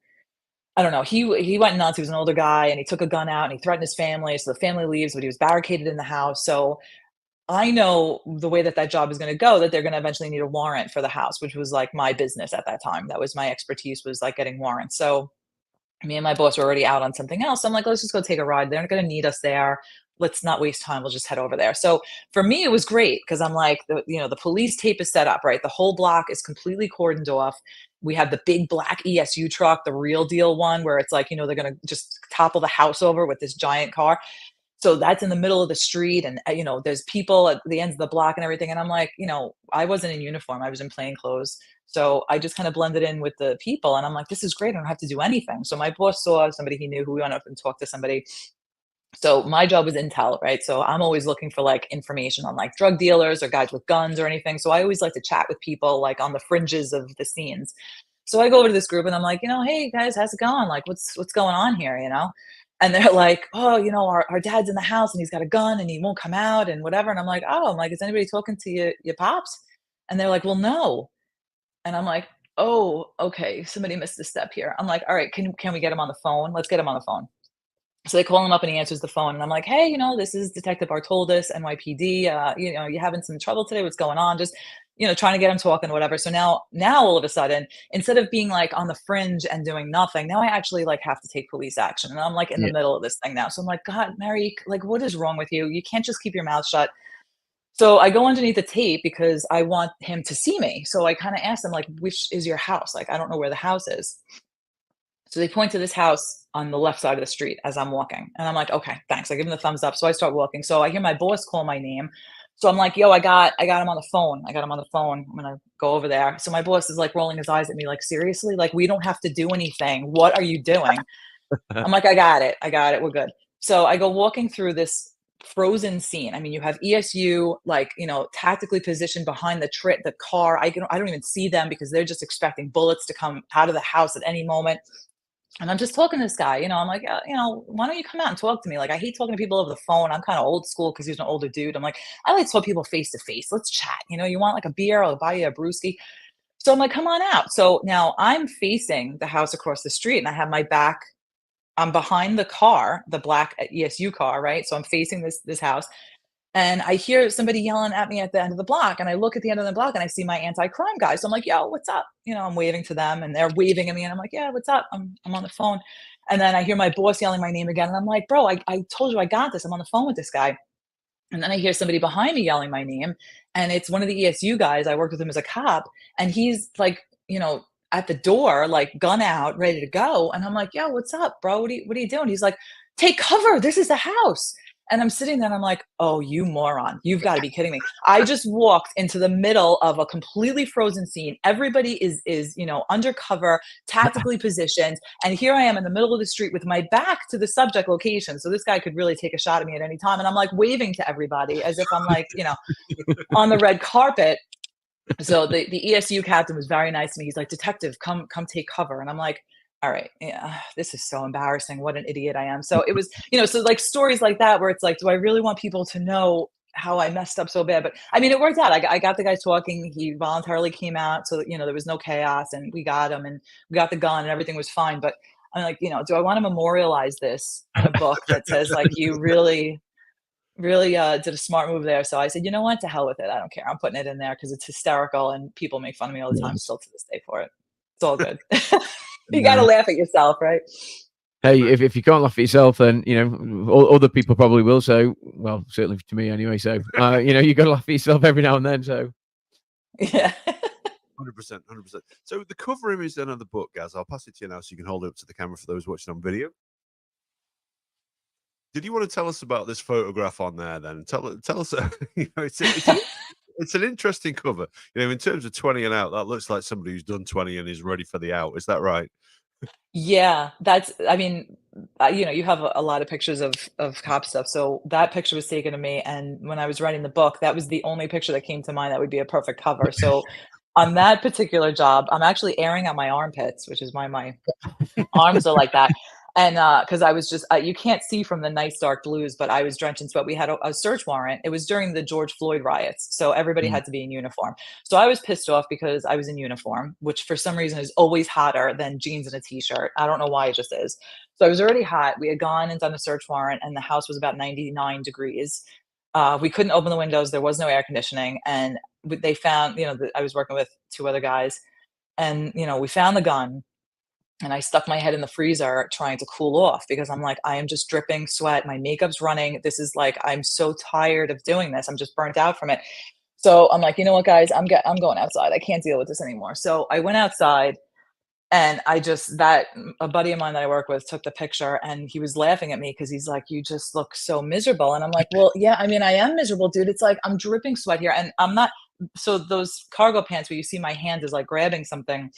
don't know, he went nuts. He was an older guy, and he took a gun out and he threatened his family. So the family leaves, but he was barricaded in the house. So I know the way that that job is going to go, that they're going to eventually need a warrant for the house, which was like my business at that time. That was my expertise, was like getting warrants. So me and my boss were already out on something else. So I'm like, let's just go take a ride. They're not going to need us there. Let's not waste time. We'll just head over there. So for me, it was great, because I'm like, you know, the police tape is set up, right? The whole block is completely cordoned off. We have the big black ESU truck, the real deal one, where it's like, you know, they're going to just topple the house over with this giant car. So that's in the middle of the street, and you know, there's people at the ends of the block and everything. And I'm like, you know, I wasn't in uniform. I was in plain clothes. So I just kind of blended in with the people, and I'm like, this is great. I don't have to do anything. So my boss saw somebody he knew, who we went up and talked to somebody. So my job was intel, right? So I'm always looking for like information on like drug dealers or guys with guns or anything. So I always like to chat with people like on the fringes of the scenes. So I go over to this group, and I'm like, you know, "Hey guys, how's it going? Like, what's going on here, you know?" And they're like, "Oh, you know, our dad's in the house, and he's got a gun, and he won't come out and whatever." And I'm like, "Oh," I'm like, "Is anybody talking to your pops?" And they're like, "Well, no." And I'm like, "Oh, okay, somebody missed a step here." I'm like, "All right, can we get him on the phone? Let's get him on the phone." So they call him up, and he answers the phone, and I'm like, "Hey, you know, this is Detective Bartoldus, NYPD. You know, you having some trouble today? What's going on?" Just, you know, trying to get him talking, whatever. So now all of a sudden, instead of being like on the fringe and doing nothing, now I actually like have to take police action, and I'm like in the Yeah. middle of this thing now. So I'm like, "God, Marique, like, what is wrong with you? You can't just keep your mouth shut." So I go underneath the tape because I want him to see me. So I kind of asked him, like, "Which is your house? Like, I don't know where the house is." So they point to this house on the left side of the street as I'm walking. And I'm like, "Okay, thanks." I give him the thumbs up. So I start walking. So I hear my boss call my name. So I'm like, "Yo, I got him on the phone. I got him on the phone. I'm gonna go over there." So my boss is like rolling his eyes at me, like, "Seriously? Like, we don't have to do anything. What are you doing?" I'm like, I got it. I got it. We're good." So I go walking through this frozen scene. I mean, you have ESU, like, you know, tactically positioned behind the car. I don't even see them, because they're just expecting bullets to come out of the house at any moment. And I'm just talking to this guy, you know, I'm like, you know, why don't you come out and talk to me? Like, I hate talking to people over the phone. I'm kind of old school, because he's an older dude. I'm like, I like to talk to people face to face. Let's chat. You know, you want like a beer? I'll buy you a brewski. So I'm like, come on out. So now I'm facing the house across the street, and I have my back I'm behind the car, the black ESU car, right? So I'm facing this house, and I hear somebody yelling at me at the end of the block, and I look at the end of the block and I see my anti-crime guys. So I'm like, "Yo, what's up?" I'm waving to them, and they're waving at me, and I'm like, "Yeah, what's up?" I'm on the phone, and then I hear my boss yelling my name again, and I'm like, "Bro, I told you I got this. I'm on the phone with this guy." And then I hear somebody behind me yelling my name, and it's one of the ESU guys. I worked with him as a cop, and he's like, at the door, like gun out, ready to go. And I'm like, "Yo, what's up, bro? What are you doing?" He's like, "Take cover. This is the house." And I'm sitting there and I'm like, "Oh, you moron. You've got to be kidding me." I just walked into the middle of a completely frozen scene. Everybody is, undercover, tactically positioned. And here I am in the middle of the street with my back to the subject location. So this guy could really take a shot at me at any time. And I'm like waving to everybody as if I'm like, on the red carpet. So the ESU captain was very nice to me. He's like, "Detective, come take cover." And I'm like, "All right, yeah, this is so embarrassing. What an idiot I am." So it was, so like stories like that where it's like, do I really want people to know how I messed up so bad? But I mean, it worked out. I got the guy talking. He voluntarily came out, so that, there was no chaos, and we got him, and we got the gun, and everything was fine. But I'm like, do I want to memorialize this in a book that says like, you really did a smart move there? So I said, "You know what? To hell with it. I don't care. I'm putting it in there because it's hysterical, and people make fun of me all the time, Nice. still to this day, for it. It's all good." You got to Nice. laugh at yourself, right? Hey, if you can't laugh at yourself, then other people probably will. So, well, certainly to me anyway. So, you got to laugh at yourself every now and then. So, Yeah. 100%, 100%. So the cover image then of the book, Gaz, I'll pass it to you now so you can hold it up to the camera for those watching on video. Did you want to tell us about this photograph on there then? Tell us, it's an interesting cover. In terms of 20 and out, that looks like somebody who's done 20 and is ready for the out. Is that right? Yeah, I mean, you have a lot of pictures of cop stuff. So that picture was taken of me, and when I was writing the book, that was the only picture that came to mind that would be a perfect cover. So on that particular job, I'm actually airing out my armpits, which is why my arms are like that. And because I was just, you can't see from the nice dark blues, but I was drenched in sweat. We had a search warrant. It was during the George Floyd riots, so everybody had to be in uniform. So I was pissed off because I was in uniform, which for some reason is always hotter than jeans and a t-shirt. I don't know why, it just is. So I was already hot. We had gone and done a search warrant, and the house was about 99 degrees. We couldn't open the windows. There was no air conditioning, and they found, I was working with two other guys, and we found the gun. And I stuck my head in the freezer trying to cool off because I'm like, I am just dripping sweat. My makeup's running. This is like, I'm so tired of doing this. I'm just burnt out from it. So I'm like, you know what, guys, I'm going outside. I can't deal with this anymore. So I went outside, and a buddy of mine that I work with took the picture, and he was laughing at me because he's like, "You just look so miserable." And I'm like, "Well, yeah, I mean, I am miserable, dude. It's like I'm dripping sweat here, and I'm not." So those cargo pants where you see my hand is like grabbing something,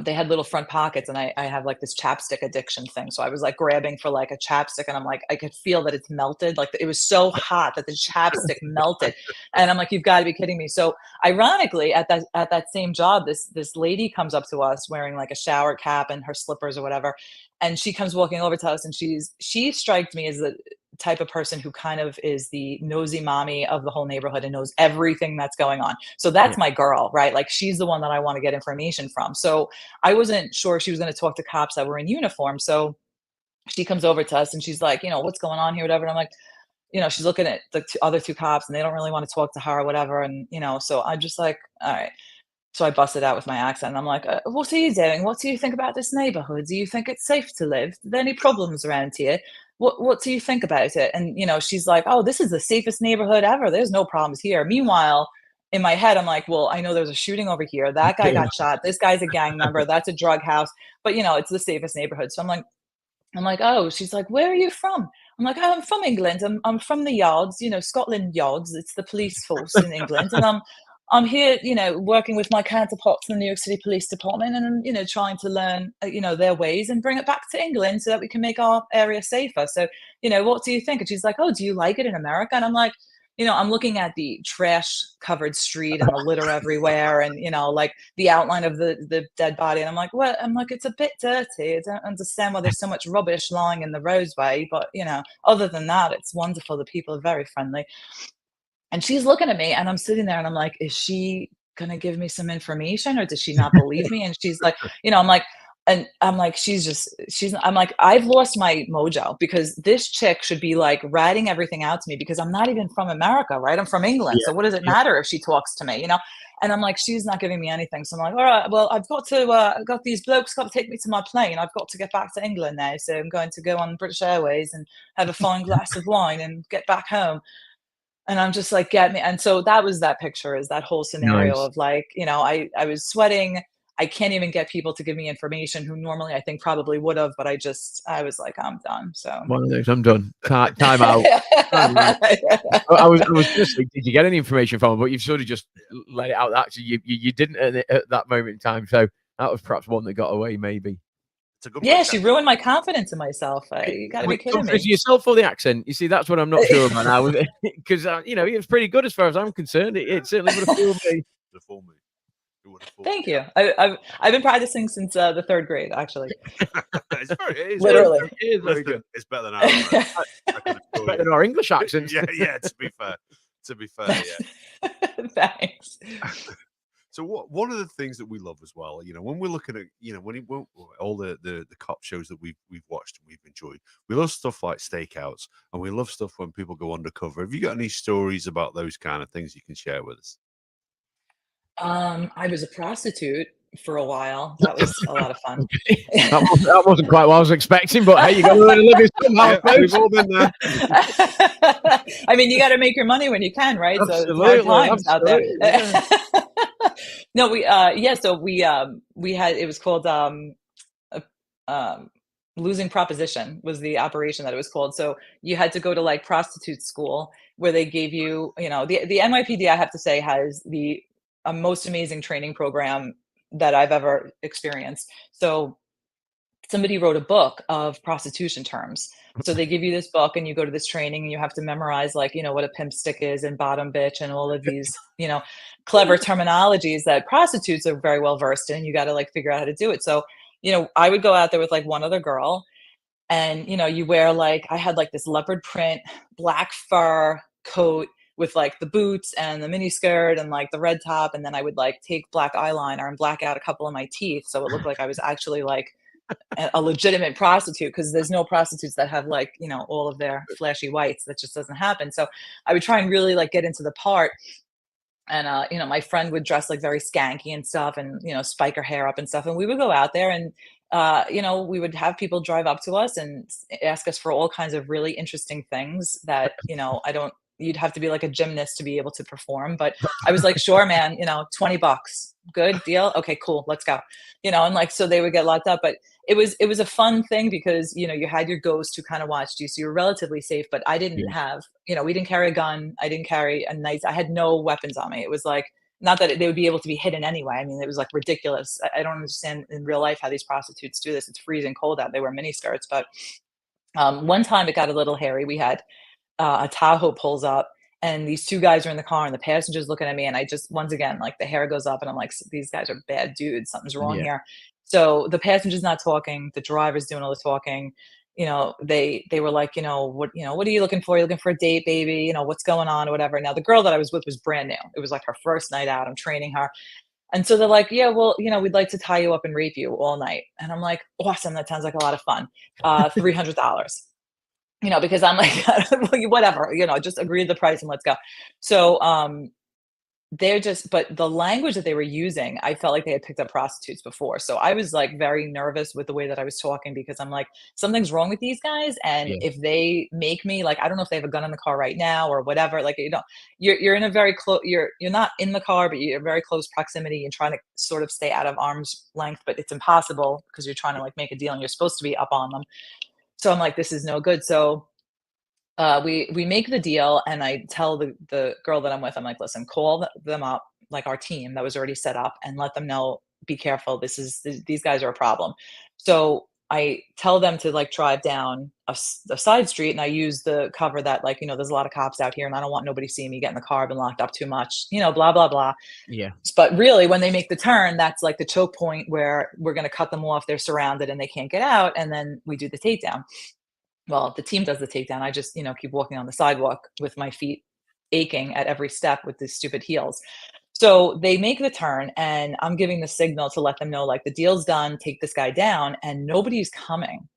they had little front pockets, and I have like this chapstick addiction thing. So I was like grabbing for like a chapstick, and I'm like, I could feel that it's melted. Like it was so hot that the chapstick melted. And I'm like, "You've got to be kidding me." So ironically, at that same job, this lady comes up to us wearing like a shower cap and her slippers or whatever. And she comes walking over to us, and she strikes me as the type of person who kind of is the nosy mommy of the whole neighborhood and knows everything that's going on. So that's my girl, right? Like she's the one that I want to get information from. So I wasn't sure she was going to talk to cops that were in uniform. So she comes over to us, and she's like, "What's going on here?" Whatever. And I'm like, she's looking at the other two cops, and they don't really want to talk to her or whatever. And, so I'm just like, all right. So I busted out with my accent, and I'm like, "What are you doing? What do you think about this neighborhood? Do you think it's safe to live? Are there any problems around here? What do you think about it?" And, she's like, "Oh, this is the safest neighborhood ever. There's no problems here." Meanwhile, in my head, I'm like, "Well, I know there's a shooting over here. That guy got shot. This guy's a gang member. That's a drug house. But, it's the safest neighborhood." So I'm like, "Oh," she's like, "Where are you from?" I'm like, "Oh, I'm from England. I'm from the Yards, Scotland Yards. It's the police force in England. And I'm here, working with my counterparts in the New York City Police Department, and, trying to learn, their ways and bring it back to England so that we can make our area safer. So, what do you think?" And she's like, "Oh, do you like it in America?" And I'm like, I'm looking at the trash covered street and the litter everywhere, and, like the outline of the dead body. And I'm like, "What?" I'm like, "It's a bit dirty. I don't understand why there's so much rubbish lying in the roadway. But, other than that, it's wonderful. The people are very friendly." And she's looking at me, and I'm sitting there, and I'm like, "Is she gonna give me some information, or does she not believe me?" And she's like, I'm like, And I'm like, I'm like, I've lost my mojo because this chick should be like ratting everything out to me because I'm not even from America, right? I'm from England. Yeah. So what does it matter if she talks to me, And I'm like, she's not giving me anything. So I'm like, all right, well, I've got these blokes got to take me to my plane. I've got to get back to England now. So I'm going to go on British Airways and have a fine glass of wine and get back home. And I'm just like, get me. And so that was that picture, is that whole scenario Nice. of like, I was sweating. I can't even get people to give me information who normally I think probably would have, but I was like, I'm done. So One of those, I'm done. Time out. Time out. I was going to say, did you get any information from her? But you've sort of just let it out. Actually, you didn't at that moment in time. So that was perhaps one that got away, maybe. It's a good Yeah, podcast. she ruined my confidence in myself. You got to be kidding me. Yourself for the accent. You see, that's what I'm not sure about now. Because, it was pretty good as far as I'm concerned. It certainly would have fooled me. Thank you. I've been practicing since the 3rd grade, actually. It's Literally. It is very good. It's better than ours. Better than our English accents. Yeah. To be fair, yeah. Thanks. So one of the things that we love as well, when we're looking at, when all the cop shows that we've watched and we've enjoyed, we love stuff like stakeouts, and we love stuff when people go undercover. Have you got any stories about those kind of things you can share with us? I was a prostitute for a while. That was a lot of fun. That wasn't quite what I was expecting, but hey, you got to learn to live it somehow. We've all been there. I mean, you got to make your money when you can, right? Absolutely, so times out there. Yeah. No, so we had, it was called Losing Proposition was the operation that it was called. So you had to go to like prostitute school where they gave you, the NYPD, I have to say, has the most amazing training program that I've ever experienced. So somebody wrote a book of prostitution terms. So they give you this book and you go to this training and you have to memorize like, what a pimp stick is and bottom bitch and all of these, clever terminologies that prostitutes are very well versed in. You got to like figure out how to do it. So, I would go out there with like one other girl and, you wear like, I had like this leopard print, black fur coat with like the boots and the mini skirt and like the red top. And then I would like take black eyeliner and black out a couple of my teeth. So it looked like I was actually like a legitimate prostitute, because there's no prostitutes that have like, all of their flashy whites. That just doesn't happen. So I would try and really like get into the part. And, my friend would dress like very skanky and stuff and, spike her hair up and stuff. And we would go out there and, we would have people drive up to us and ask us for all kinds of really interesting things that, you'd have to be like a gymnast to be able to perform. But I was like, sure, man, $20, good deal. Okay, cool. Let's go. And like, so they would get locked up, but it was a fun thing because, you had your ghost who kind of watched you. So you're relatively safe, but I didn't have, we didn't carry a gun. I didn't carry a knife. I had no weapons on me. It was like, not that they would be able to be hidden anyway. I mean, it was like ridiculous. I don't understand in real life how these prostitutes do this. It's freezing cold out. They wear mini skirts, but one time it got a little hairy. We had a Tahoe pulls up and these 2 guys are in the car and the passenger's looking at me. And I just, once again, like the hair goes up and I'm like, these guys are bad dudes. Something's wrong here. So the passenger's not talking. The driver's doing all the talking. They were like, what are you looking for? You're looking for a date, baby? What's going on or whatever. Now the girl that I was with was brand new. It was like her first night out. I'm training her. And so they're like, yeah, well, we'd like to tie you up and rape you all night. And I'm like, awesome. That sounds like a lot of fun. $300. Because I'm like, whatever, just agree to the price and let's go. So, but the language that they were using, I felt like they had picked up prostitutes before. So I was like very nervous with the way that I was talking because I'm like, something's wrong with these guys. And if they make me like, I don't know if they have a gun in the car right now or whatever, like, you're in a very close, you're not in the car, but you're very close proximity and trying to sort of stay out of arm's length, but it's impossible because you're trying to like make a deal and you're supposed to be up on them. So I'm like, this is no good. So we make the deal and I tell the girl that I'm with, I'm like, listen, call them up, like our team that was already set up, and let them know, be careful. These guys are a problem. So I tell them to like drive down a side street, and I use the cover that like, there's a lot of cops out here and I don't want nobody seeing me get in the car, been locked up too much, blah, blah, blah. Yeah. But really when they make the turn, that's like the choke point where we're going to cut them off. They're surrounded and they can't get out. And then we do the takedown. Well, the team does the takedown. I just, keep walking on the sidewalk with my feet aching at every step with these stupid heels. So they make the turn, and I'm giving the signal to let them know, like, the deal's done, take this guy down, and nobody's coming.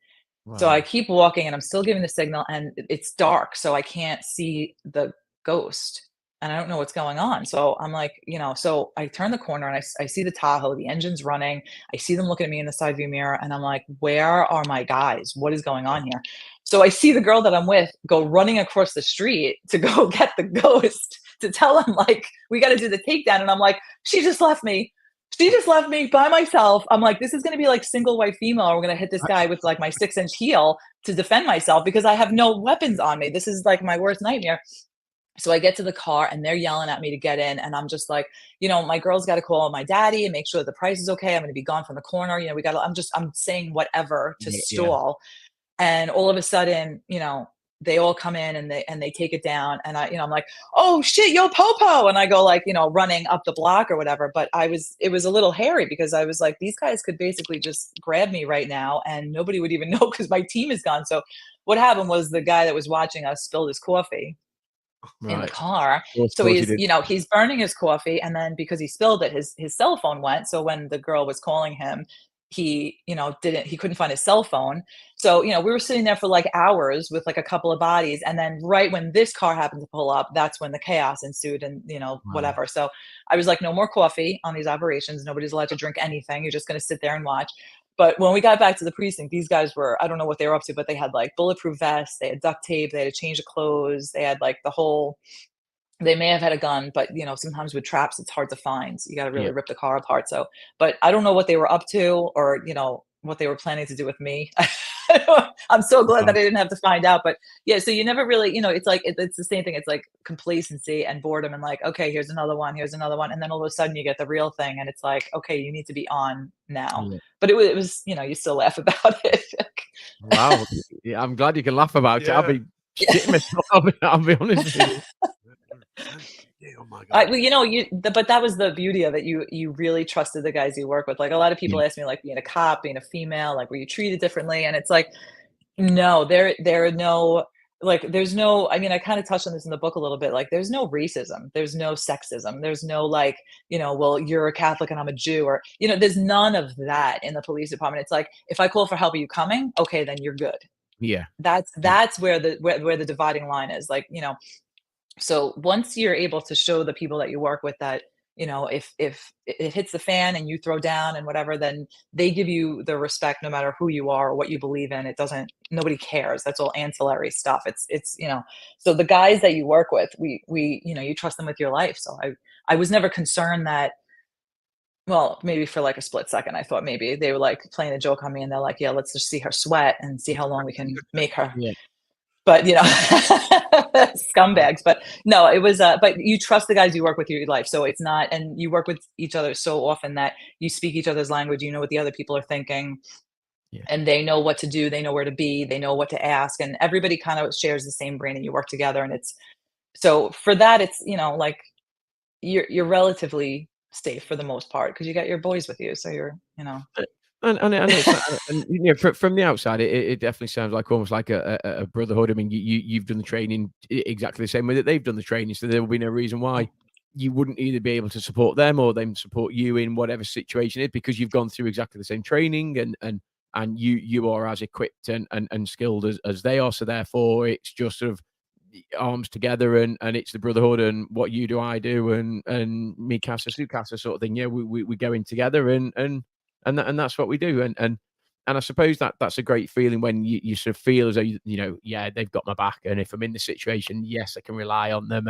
So I Wow. keep walking and I'm still giving the signal, and it's dark, so I can't see the ghost, and I don't know what's going on. So I'm like, so I turn the corner and I see the Tahoe, the engine's running. I see them looking at me in the side view mirror, and I'm like, where are my guys? What is going on here? So I see the girl that I'm with go running across the street to go get the ghost to tell him, like, we got to do the takedown. And I'm like, she just left me. She just left me by myself. I'm like, this is going to be like single white female. Or we're going to hit this guy with like my 6-inch heel to defend myself because I have no weapons on me. This is like my worst nightmare. So I get to the car and they're yelling at me to get in. And I'm just like, my girl's got to call my daddy and make sure the price is okay. I'm going to be gone from the corner. I'm saying whatever to Yeah. stall. And all of a sudden, they all come in and they take it down. And I'm like, oh shit, yo, Popo. And I go like, running up the block or whatever. But it was a little hairy because I was like, these guys could basically just grab me right now and nobody would even know because my team is gone. So what happened was the guy that was watching us spilled his coffee in the Right. car. Of So course you did. he's burning his coffee. And then because he spilled it, his cell phone went. So when the girl was calling him, he couldn't find his cell phone. So, we were sitting there for like hours with like a couple of bodies. And then right when this car happened to pull up, that's when the chaos ensued and, Wow. whatever. So I was like, no more coffee on these operations. Nobody's allowed to drink anything. You're just going to sit there and watch. But when we got back to the precinct, these guys were, I don't know what they were up to, but they had like bulletproof vests, they had duct tape, they had a change of clothes, they had like they may have had a gun, but sometimes with traps, it's hard to find. So you got to really Yeah. rip the car apart. So, but I don't know what they were up to or, what they were planning to do with me. I'm so glad that I didn't have to find out. But yeah, so you never really, it's like, it's the same thing. It's like complacency and boredom and like, okay, here's another one. And then all of a sudden you get the real thing. And it's like, okay, you need to be on now. Yeah. But it was, you still laugh about it. Wow. Yeah, I'm glad you can laugh about it. I'll be shitting myself. I'll be honest with you. Yeah, oh my God. Well, but that was the beauty of it. You really trusted the guys you work with. Like a lot of people ask me, like being a cop, being a female, like were you treated differently? And it's like, no, there are no, like, there's no. I mean, I kind of touched on this in the book a little bit. Like, there's no racism, there's no sexism, there's no like, well, you're a Catholic and I'm a Jew, or there's none of that in the police department. It's like, if I call for help, are you coming? Okay, then you're good. Yeah. That's where the dividing line is. Like, so once you're able to show the people that you work with that, if it hits the fan and you throw down and whatever, then they give you the respect no matter who you are or what you believe in. Nobody cares. That's all ancillary stuff. It's so the guys that you work with, we you trust them with your life. So I was never concerned that, well, maybe for like a split second, I thought maybe they were like playing a joke on me and they're like, yeah, let's just see her sweat and see how long we can make her. Yeah. But scumbags. But no, it was but you trust the guys you work with your life. So it's not, and you work with each other so often that you speak each other's language, you know what the other people are thinking. Yeah. And they know what to do, they know where to be, they know what to ask, and everybody kind of shares the same brain and you work together. And it's so for that, it's like you're relatively safe for the most part because you got your boys with you. So you're And it's from the outside, it definitely sounds like almost like a brotherhood. I mean, you've done the training exactly the same way that they've done the training, so there will be no reason why you wouldn't either be able to support them or them support you in whatever situation it is, because you've gone through exactly the same training and you are as equipped and skilled as they are. So therefore, it's just sort of arms together and it's the brotherhood and what you do, I do, and me casa su casa sort of thing. Yeah, we go in together and that's what we do. And I suppose that's a great feeling when you sort of feel as though yeah, they've got my back, and if I'm in the situation, yes, I can rely on them.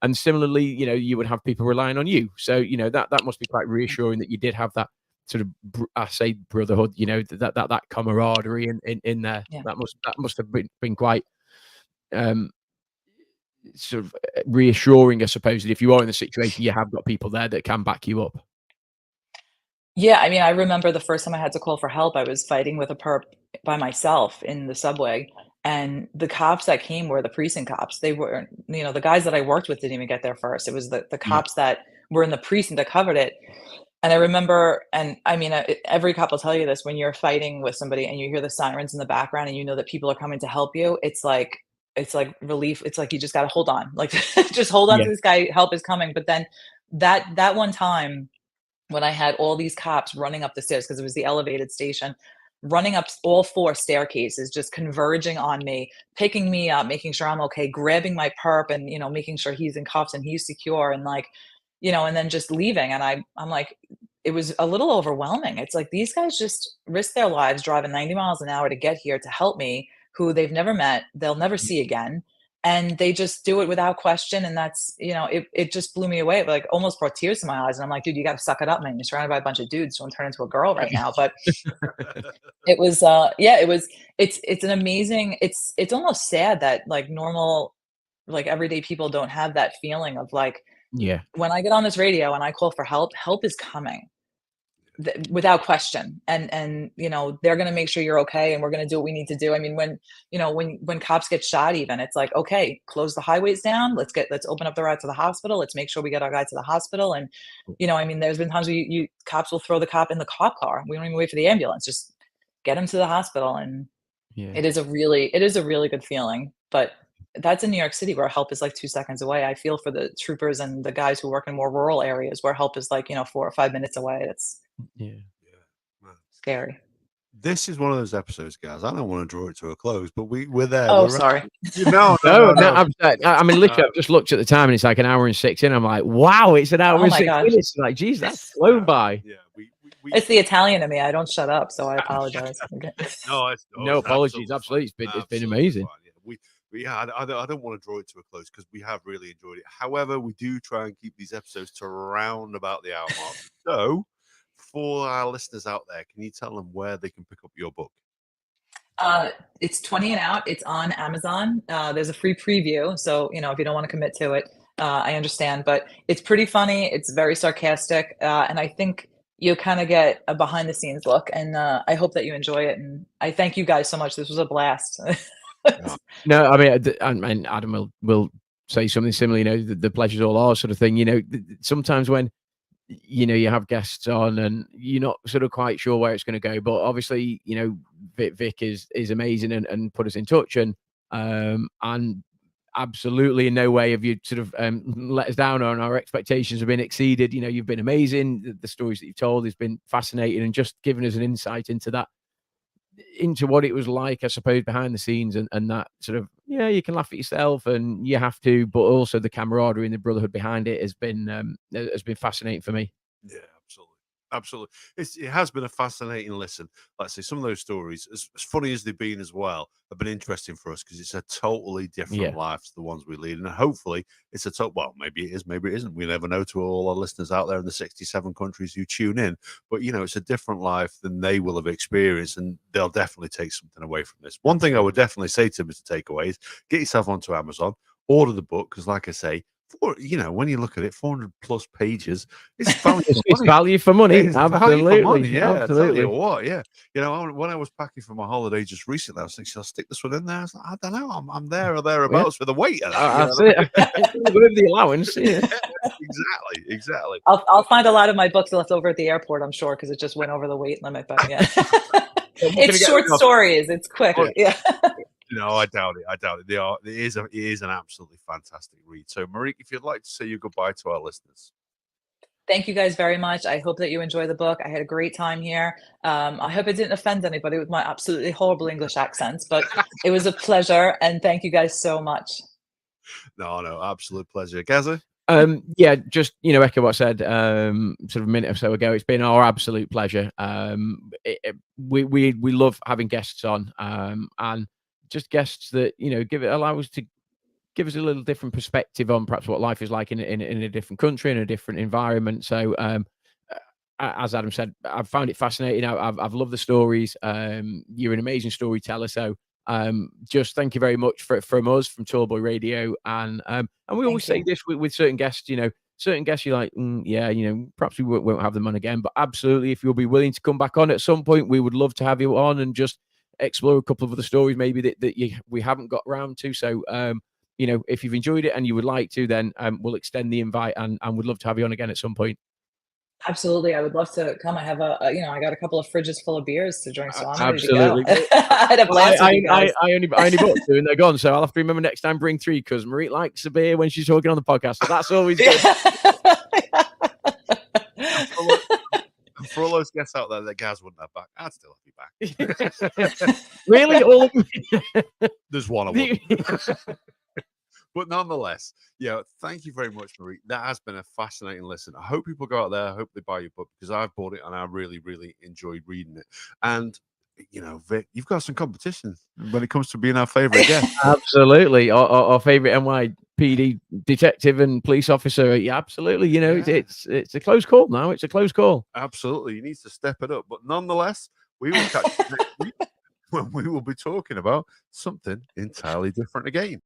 And similarly, you would have people relying on you. So that must be quite reassuring that you did have that sort of I say brotherhood, that camaraderie in there. Yeah. That must have been quite sort of reassuring, I suppose, that if you are in the situation, you have got people there that can back you up. Yeah, I mean, I remember the first time I had to call for help, I was fighting with a perp by myself in the subway, and the cops that came were the precinct cops. They were, the guys that I worked with didn't even get there first. It was the cops that were in the precinct that covered it. And I remember, and I mean, every cop will tell you this, when you're fighting with somebody and you hear the sirens in the background and you know that people are coming to help you, it's like relief. It's like you just got to hold on, like just hold on to this guy. Help is coming. But then that one time when I had all these cops running up the stairs, because it was the elevated station, running up all 4 staircases, just converging on me, picking me up, making sure I'm okay, grabbing my perp and, you know, making sure he's in cuffs and he's secure and like, you know, and then just leaving. And I'm like, it was a little overwhelming. It's like these guys just risk their lives driving 90 miles an hour to get here to help me, who they've never met, they'll never see again. And they just do it without question. And that's, you know, it just blew me away. It like almost brought tears to my eyes. And I'm like, dude, you got to suck it up, man. You're surrounded by a bunch of dudes. Don't turn into a girl right now. But it was, yeah, it's an amazing, it's almost sad that like normal, like everyday people don't have that feeling of like, Yeah. when I get on this radio and I call for help, help is coming without question. And, you know, they're going to make sure you're okay. And we're going to do what we need to do. I mean, when, you know, when cops get shot, even it's like, okay, close the highways down. Let's open up the route to the hospital. Let's make sure we get our guy to the hospital. And, you know, I mean, there's been times where you cops will throw the cop in the cop car. We don't even wait for the ambulance. Just get him to the hospital. And it is a really good feeling. But that's in New York City, where help is like 2 seconds away. I feel for the troopers and the guys who work in more rural areas where help is like, you know, 4 or 5 minutes away. It's scary. This is one of those episodes, guys. I don't want to draw it to a close, but we're there. Oh, we're sorry. No. I mean, literally, I've just looked at the time and it's like 1 hour and 6 in. I'm like, wow, it's 1 hour and 6 minutes. Like, geez, that's flown by. Yeah, it's the Italian in me. I don't shut up, so I apologize. No apologies. Absolutely, it's been amazing. Fine. Yeah, I don't want to draw it to a close because we have really enjoyed it. However, we do try and keep these episodes to around about the hour mark. So, for our listeners out there, can you tell them where they can pick up your book? It's 20 and out. It's on Amazon. There's a free preview, so you know if you don't want to commit to it, I understand. But it's pretty funny. It's very sarcastic, and I think you kind of get a behind the scenes look. And I hope that you enjoy it. And I thank you guys so much. This was a blast. No, I mean, Adam will say something similar. You know, the pleasure's all ours, sort of thing. You know, sometimes when you know you have guests on and you're not sort of quite sure where it's going to go, but obviously, you know, Vic is amazing and put us in touch and absolutely in no way have you sort of let us down, or our expectations have been exceeded. You know, you've been amazing. The stories that you've told has been fascinating and just given us an insight into what it was like, I suppose, behind the scenes and that sort of, yeah, you can laugh at yourself and you have to, but also the camaraderie and the brotherhood behind it has been fascinating for me. Yeah, absolutely. It has been a fascinating listen. Like I say, some of those stories, as funny as they've been as well, have been interesting for us because it's a totally different life to the ones we lead. And hopefully it's well, maybe it is, maybe it isn't. We never know, to all our listeners out there in the 67 countries who tune in. But, you know, it's a different life than they will have experienced, and they'll definitely take something away from this. One thing I would definitely say to them to take away is get yourself onto Amazon, order the book, because like I say, you know, when you look at it, 400 plus pages, it's value for money. It's absolutely, value for money. Yeah, absolutely. I tell you what, yeah. You know, when I was packing for my holiday just recently, I was thinking, should I stick this one in there? I was like, I don't know, I'm there or thereabouts with the weight of that. That's it. With the allowance. Yeah. Exactly. I'll find a lot of my books left over at the airport, I'm sure, because it just went over the weight limit. But yeah, it's short stories. It's quick. Yeah. No, I doubt it. It is an absolutely fantastic read. So, Marique, if you'd like to say your goodbye to our listeners. Thank you guys very much. I hope that you enjoy the book. I had a great time here. I hope it didn't offend anybody with my absolutely horrible English accents, but it was a pleasure. And thank you guys so much. No, absolute pleasure. Gaza? Yeah, just, you know, echo what I said sort of a minute or so ago. It's been our absolute pleasure. We love having guests on and just guests that, you know, allow us to give us a little different perspective on perhaps what life is like in a different country, in a different environment. So as Adam said, I've found it fascinating. I've loved the stories. You're an amazing storyteller. So just thank you very much from us, from Tallboy Radio. And we always say this with certain guests, you know, certain guests you're like, yeah, you know, perhaps we won't have them on again, but absolutely, if you'll be willing to come back on at some point, we would love to have you on and just explore a couple of other stories maybe that we haven't got around to. So you know, if you've enjoyed it and you would like to, then we'll extend the invite and would love to have you on again at some point. Absolutely, I would love to come. I have I got a couple of fridges full of beers to drink, so I'm absolutely ready to go. I had a blast with you guys. I only bought 2 and they're gone, so I'll have to remember next time bring 3 because Marique likes a beer when she's talking on the podcast. So that's always good. for all those guests out there that Gaz wouldn't have back, I'd still have you back. Really? All There's one I wouldn't. But nonetheless, yeah, thank you very much, Marique. That has been a fascinating listen. I hope people go out there. I hope they buy your book because I've bought it and I really, really enjoyed reading it. And, you know, Vic, you've got some competition when it comes to being our favorite guest. Absolutely. Our favorite NYPD detective and police officer. Yeah, absolutely. You know, Yeah. it's a close call now. It's a close call. Absolutely. You need to step it up. But nonetheless, we will catch you next week when we will be talking about something entirely different again.